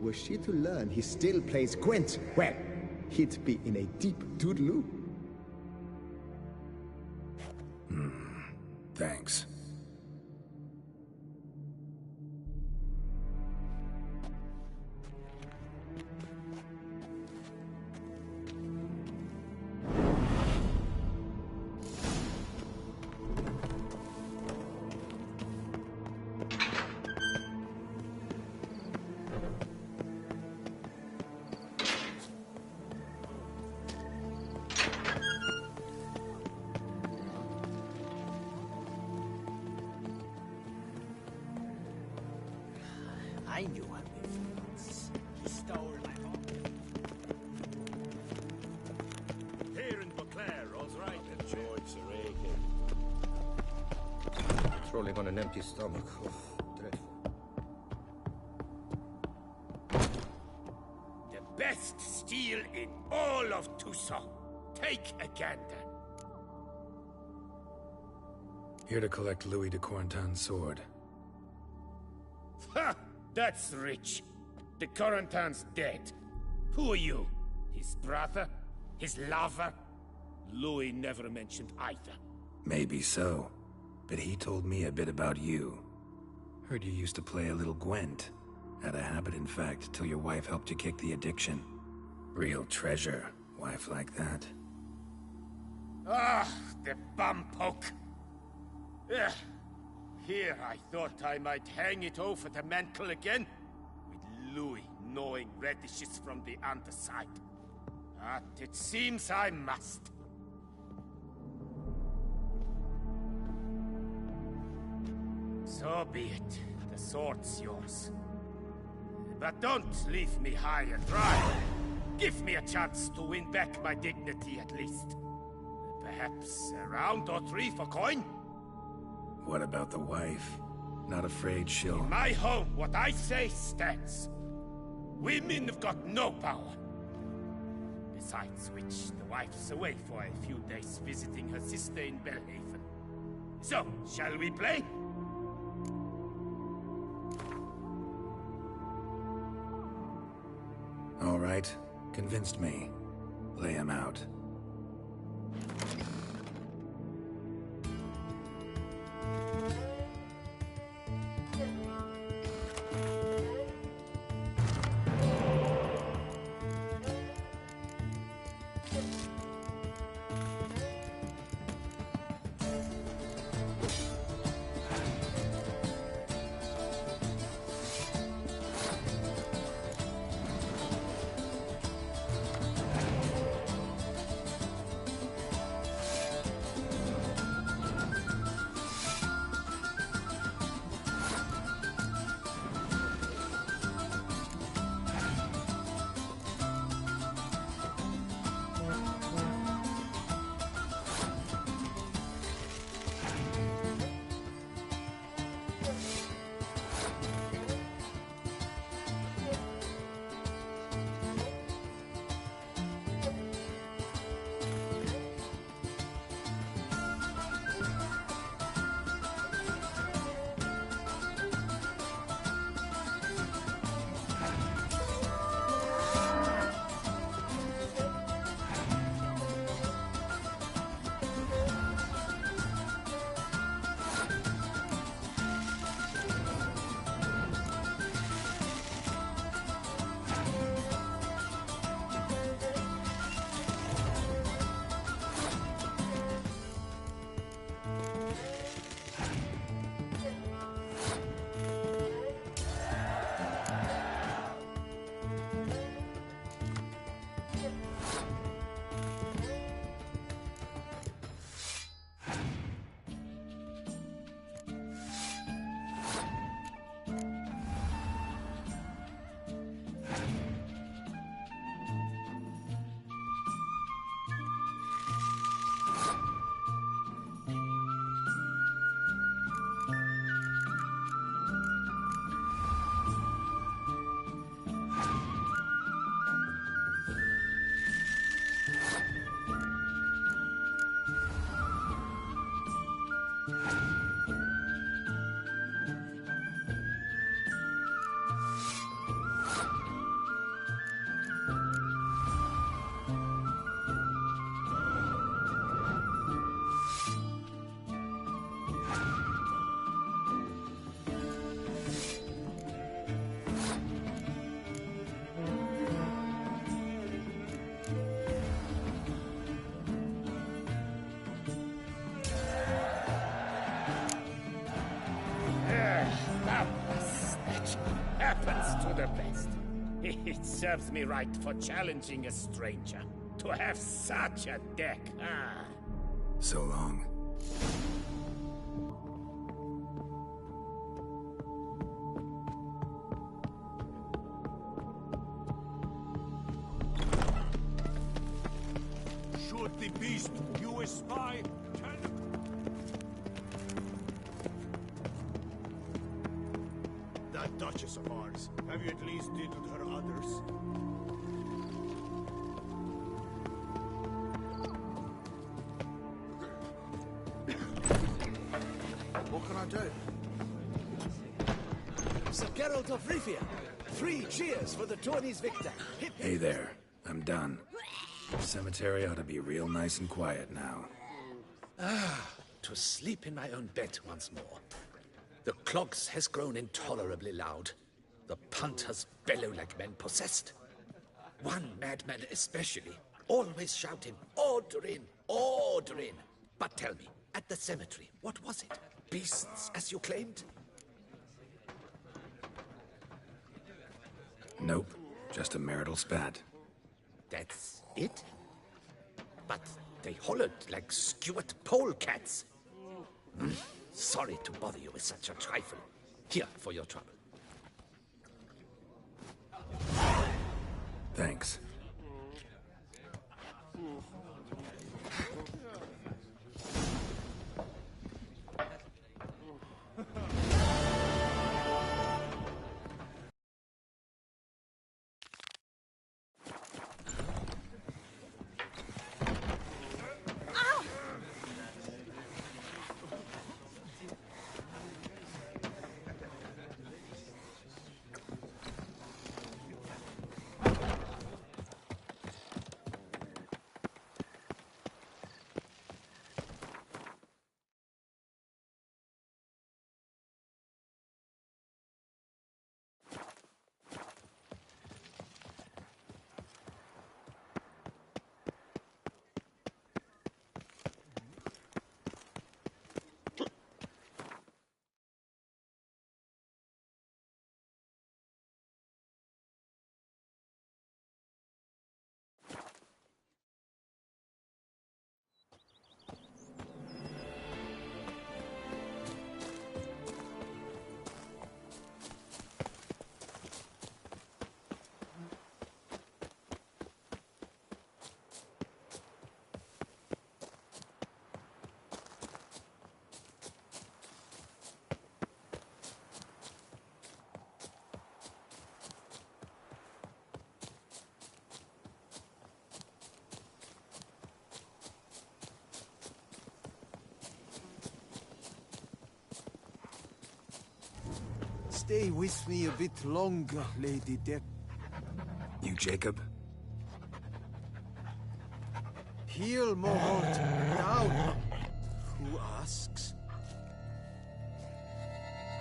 Were she to learn he still plays Gwent, well, he'd be in a deep doodaloo. Thanks. I knew I'd be once. He stole my heart. Here in Beauclair, all's right. Enjoyed Sir Trolling on an empty stomach. Dreadful. The best steel in all of Toussaint. Take a gander. Here to collect Louis de Corentin's sword. Ha! That's rich. The Corentin's dead. Who are you? His brother? His lover? Louis never mentioned either. Maybe so. But he told me a bit about you. Heard you used to play a little Gwent. Had a habit, in fact, till your wife helped you kick the addiction. Real treasure, wife like that. Ah, the bumpoke. Ugh. Here I thought I might hang it over the mantle again, with Louis gnawing radishes from the underside. But it seems I must. So be it. The sword's yours. But don't leave me high and dry. Give me a chance to win back my dignity at least. Perhaps a round or three for coin? What about the wife? Not afraid she'll... In my home, what I say stands. Women have got no power. Besides which, the wife's away for a few days visiting her sister in Belhaven. So, shall we play? All right. Convinced me. Lay him out. happens to the best. It serves me right for challenging a stranger. To have such a deck, ah. So long. Shoot the beast, you espy. That Duchess of ours, have you at least diddled her others? What can I do? Sir Geralt of Rivia, 3 cheers for the tourney's victor. Hip, hip. Hey there. I'm done. The cemetery ought to be real nice and quiet now. To sleep in my own bed once more. The clogs has grown intolerably loud. The punters bellow like men possessed. One madman especially, always shouting, "Order in, order in." But tell me, at the cemetery, what was it? Beasts, as you claimed? Nope. Just a marital spat. That's it? But they hollered like skewered polecats. Sorry to bother you with such a trifle. Here for your trouble. Thanks. Stay with me a bit longer, Lady Depp. You Jacob? Heel, Moholt. Down. Who asks?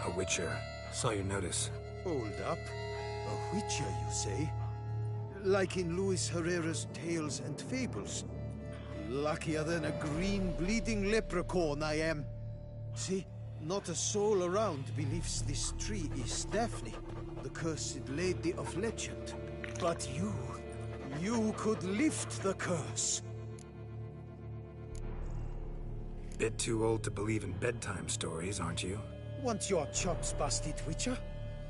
A witcher. Saw your notice. Hold up. A witcher, you say? Like in Luis Herrera's Tales and Fables. Luckier than a green bleeding leprechaun I am. See? Not a soul around believes this tree is Daphne, the cursed lady of legend. But you could lift the curse. Bit too old to believe in bedtime stories, aren't you? Want your chops busted, Witcher?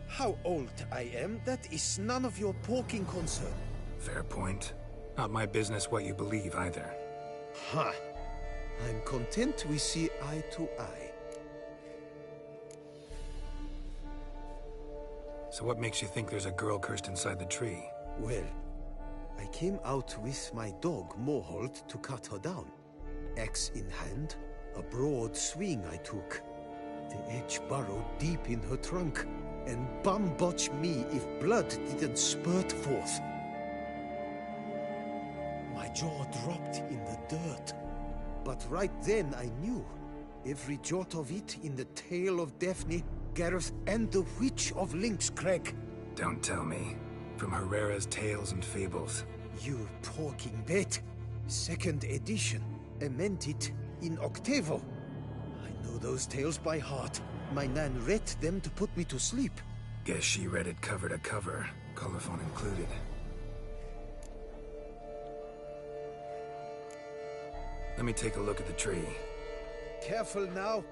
How old I am, that is none of your poking concern. Fair point. Not my business what you believe, either. Ha! I'm content we see eye to eye. So what makes you think there's a girl cursed inside the tree? Well, I came out with my dog, Moholt, to cut her down. Axe in hand, a broad swing I took. The edge burrowed deep in her trunk, and bum-botch me if blood didn't spurt forth. My jaw dropped in the dirt. But right then I knew. Every jot of it in the tale of Daphne, Gareth, and the Witch of Lynx Crag. Don't tell me. From Herrera's Tales and Fables. You talking bet. 2nd edition. Amended in octavo. I know those tales by heart. My nan read them to put me to sleep. Guess she read it cover to cover, colophon included. Let me take a look at the tree. Careful now.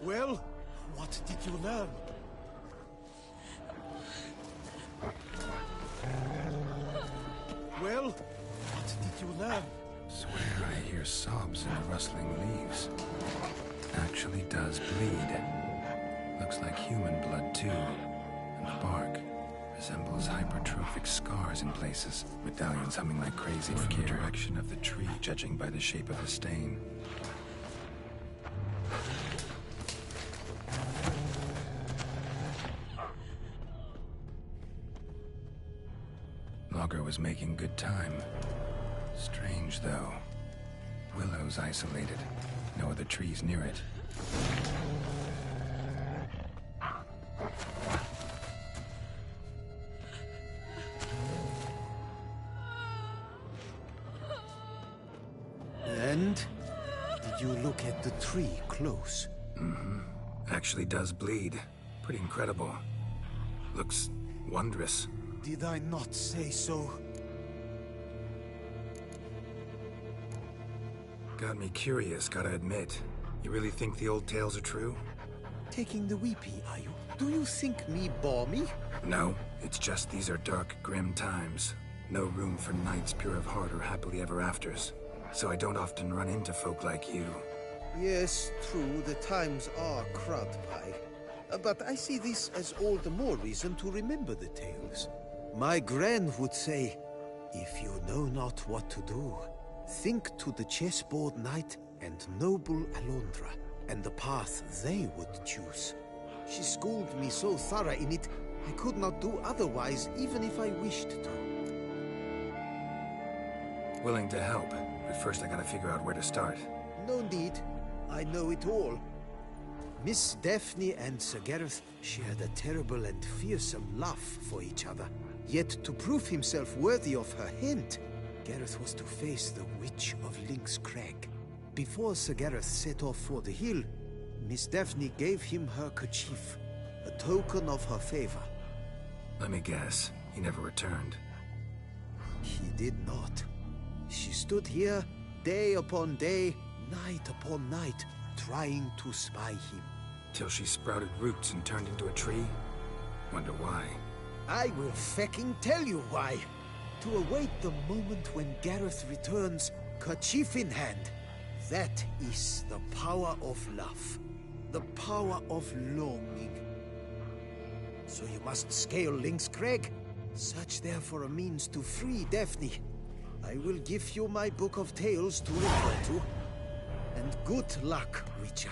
Well, what did you learn? Well, what did you learn? Swear I hear sobs in the rustling leaves. Actually does bleed. Looks like human blood too. And the bark resembles hypertrophic scars in places. Medallions humming like crazy from the direction of the tree, judging by the shape of the stain. Logger was making good time. Strange, though. Willow's isolated. No other trees near it. And? Did you look at the tree close? Mm-hmm. Actually does bleed. Pretty incredible. Looks wondrous. Did I not say so? Got me curious, gotta admit. You really think the old tales are true? Taking the weepy, are you? Do you think me balmy? No, it's just these are dark, grim times. No room for knights pure of heart or happily ever afters. So I don't often run into folk like you. Yes, true, the times are crud pie. But I see this as all the more reason to remember the tales. My gran would say, if you know not what to do, think to the chessboard knight and noble Alondra, and the path they would choose. She schooled me so thorough in it, I could not do otherwise, even if I wished to. Willing to help, but first I gotta figure out where to start. No need. I know it all. Miss Daphne and Sir Gareth shared a terrible and fearsome love for each other. Yet to prove himself worthy of her hint, Gareth was to face the Witch of Lynx Crag. Before Sir Gareth set off for the hill, Miss Daphne gave him her kerchief, a token of her favor. Let me guess, he never returned. He did not. She stood here, day upon day, night upon night, trying to spy him. Till she sprouted roots and turned into a tree? Wonder why. I will fecking tell you why. To await the moment when Gareth returns, kerchief in hand. That is the power of love. The power of longing. So you must scale Lynx Crag. Search there for a means to free Daphne. I will give you my book of tales to refer to. And good luck, Witcher.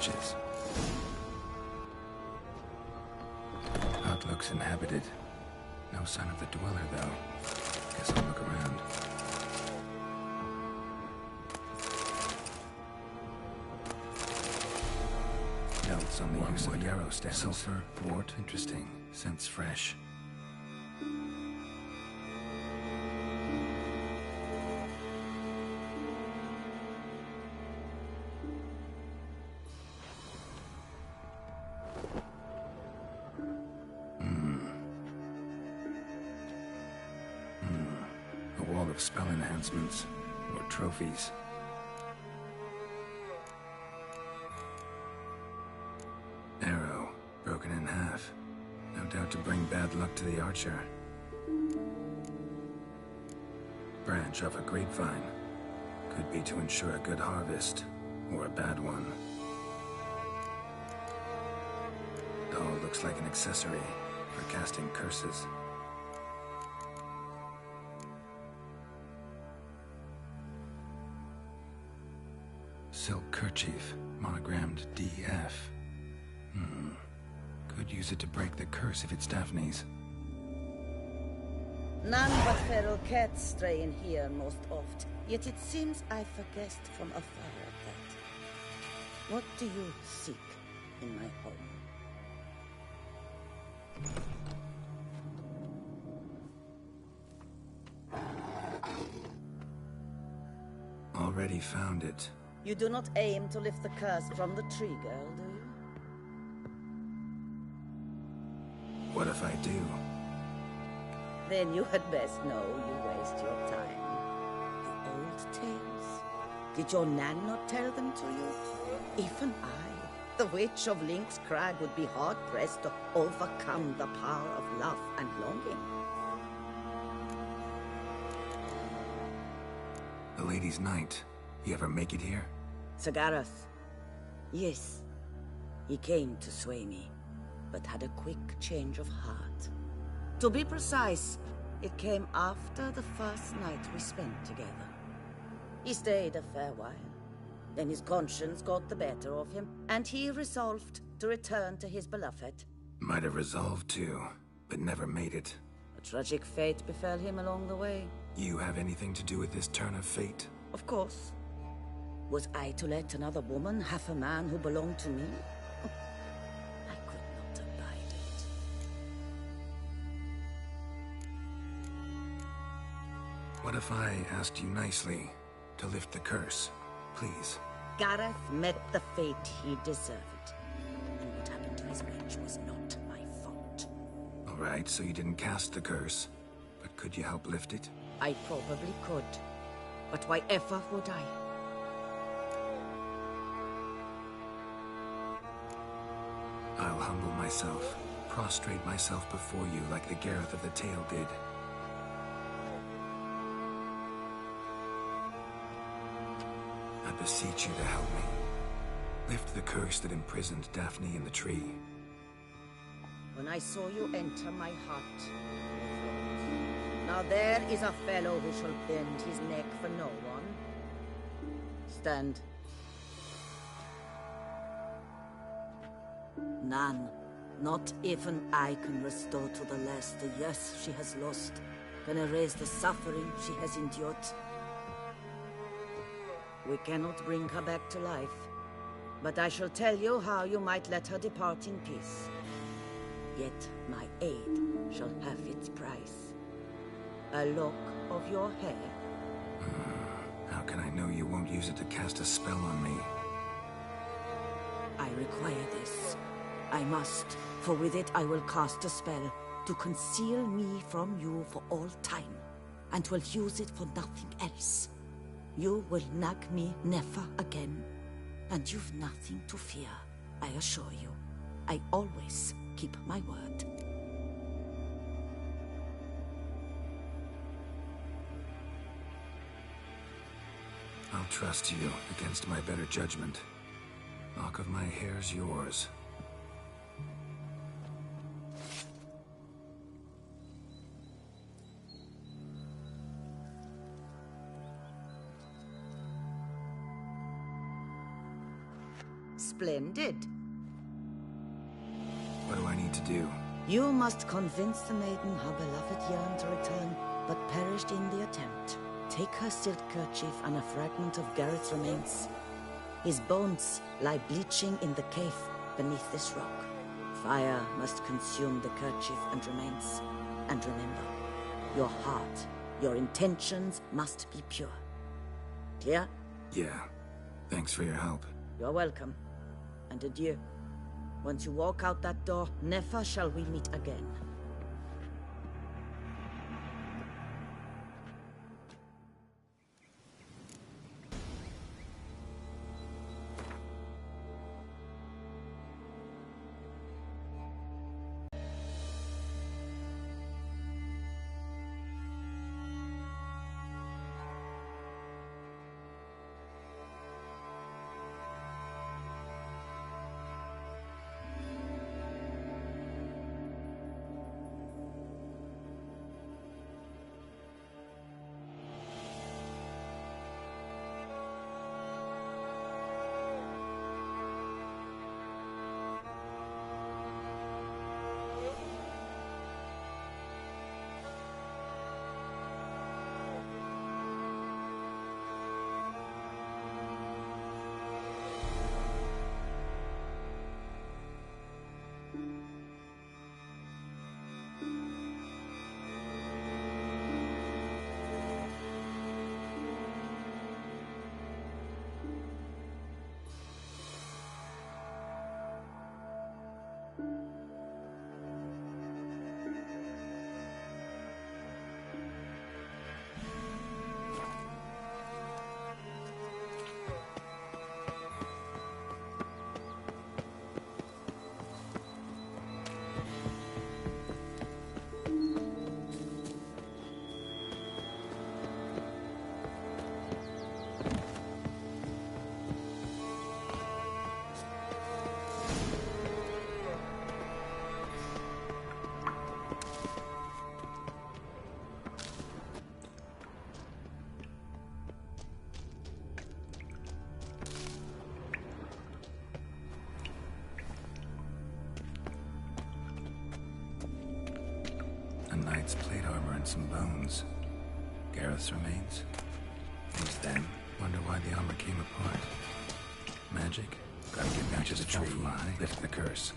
matches. Hut looks inhabited. No sign of the dweller, though. Guess I'll look around. Notes on the use of yarrow stems. Sulfur, wort, interesting. Scents fresh. A wall of spell enhancements, or trophies. Arrow, broken in half. No doubt to bring bad luck to the archer. Branch off a grapevine. Could be to ensure a good harvest, or a bad one. Doll looks like an accessory for casting curses. Silk kerchief, monogrammed DF. Could use it to break the curse if it's Daphne's. None but feral cats stray in here most oft. Yet it seems I've a guest from afar at that. What do you seek in my home? Already found it. You do not aim to lift the curse from the tree, girl, do you? What if I do? Then you had best know you waste your time. The old tales? Did your Nan not tell them to you? Even I, the Witch of Link's Crag, would be hard-pressed to overcome the power of love and longing. The Lady's Knight. You ever make it here? Sagarath. Yes. He came to sway me, but had a quick change of heart. To be precise, it came after the first night we spent together. He stayed a fair while. Then his conscience got the better of him, and he resolved to return to his beloved. Might have resolved to, but never made it. A tragic fate befell him along the way. You have anything to do with this turn of fate? Of course. Was I to let another woman have a man who belonged to me? I could not abide it. What if I asked you nicely to lift the curse, please? Gareth met the fate he deserved. And what happened to his wench was not my fault. All right, so you didn't cast the curse, but could you help lift it? I probably could. But why ever would I? I'll humble myself, prostrate myself before you like the Gareth of the tale did. I beseech you to help me. Lift the curse that imprisoned Daphne in the tree. When I saw you enter my hut, now there is a fellow who shall bend his neck for no one. Stand. None. Not even I can restore to the last the years she has lost, can erase the suffering she has endured. We cannot bring her back to life, but I shall tell you how you might let her depart in peace. Yet my aid shall have its price. A lock of your hair. How can I know you won't use it to cast a spell on me? I require this. I must, for with it I will cast a spell to conceal me from you for all time, and will use it for nothing else. You will nag me never again, and you've nothing to fear, I assure you. I always keep my word. I'll trust you against my better judgment. Lock of my hair's yours. Splendid. What do I need to do? You must convince the maiden how beloved yearned to return, but perished in the attempt. Take her silk kerchief and a fragment of Garrett's remains. His bones lie bleaching in the cave beneath this rock. Fire must consume the kerchief and remains. And remember, your heart, your intentions must be pure. Clear? Yeah. Thanks for your help. You're welcome. And adieu. Once you walk out that door, never shall we meet again. A knight's plate armor and some bones. Gareth's remains. These them. Wonder why the armor came apart. Magic? Gotta get back to the tree, lift the curse.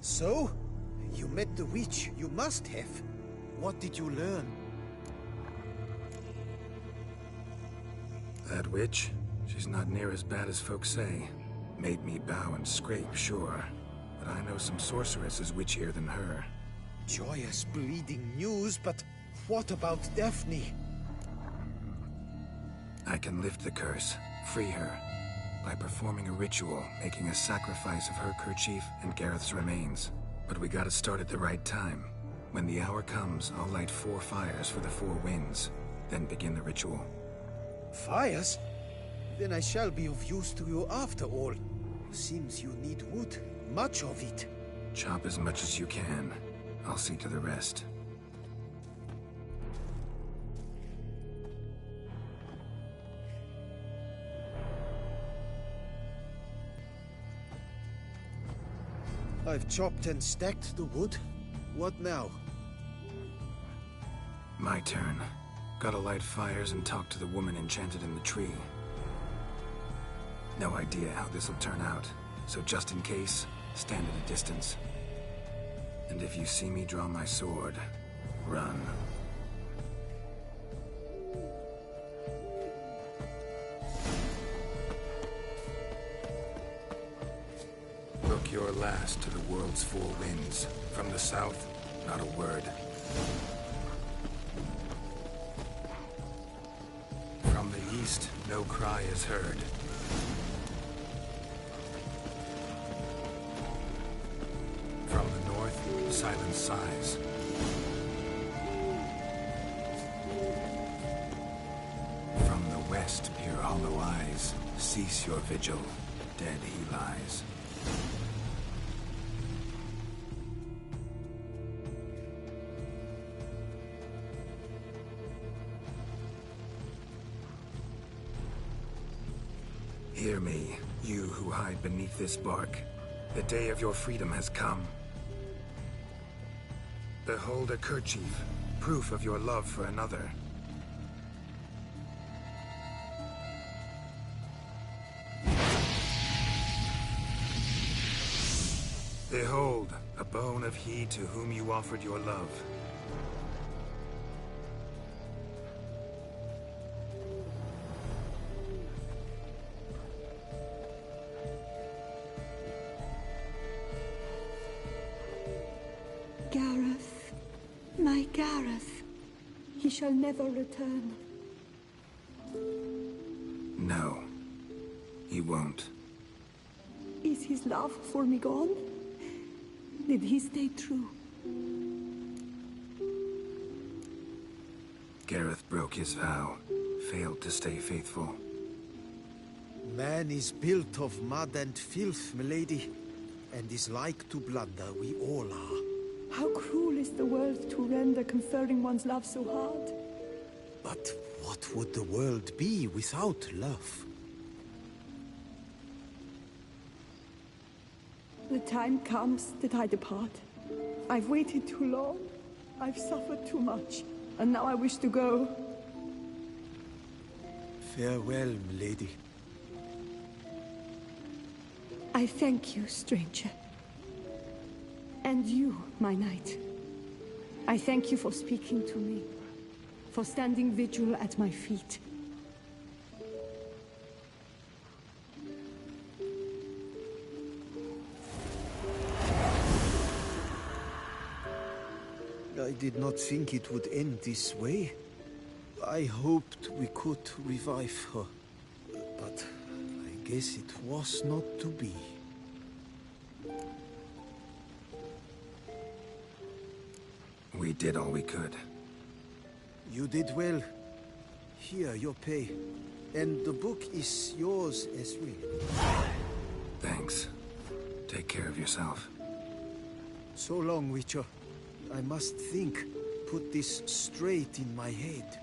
So? You met the witch. You must have. What did you learn? That witch? She's not near as bad as folks say. Made me bow and scrape, sure. But I know some sorceresses witchier than her. Joyous, bleeding news, but what about Daphne? I can lift the curse, free her, by performing a ritual, making a sacrifice of her kerchief and Gareth's remains. But we gotta start at the right time. When the hour comes, I'll light 4 fires for the 4 winds, then begin the ritual. Fires? Then I shall be of use to you after all. Seems you need wood. Much of it. Chop as much as you can. I'll see to the rest. I've chopped and stacked the wood. What now? My turn. Gotta light fires and talk to the woman enchanted in the tree. No idea how this'll turn out, so just in case, stand at a distance. And if you see me draw my sword, run. Look your last to the world's four winds. From the south, not a word. From the east, no cry is heard. From the north, silence sighs. From the west, peer hollow eyes. Cease your vigil, dead he lies. Hear me, you who hide beneath this bark. The day of your freedom has come. Behold a kerchief, proof of your love for another. Behold, a bone of he to whom you offered your love. Gareth, my Gareth, he shall never return. No, he won't. Is his love for me gone? Did he stay true? Gareth broke his vow, failed to stay faithful. Man is built of mud and filth, milady, and is like to blunder, we all are. How cruel is the world to render conferring one's love so hard. But what would the world be without love? The time comes that I depart. I've waited too long. I've suffered too much. And now I wish to go. Farewell, milady. I thank you, stranger. And you, my knight. I thank you for speaking to me, for standing vigil at my feet. I did not think it would end this way. I hoped we could revive her, but I guess it was not to be. We did all we could. You did well. Here, your pay. And the book is yours as well. Thanks. Take care of yourself. So long, Witcher. I must think. Put this straight in my head.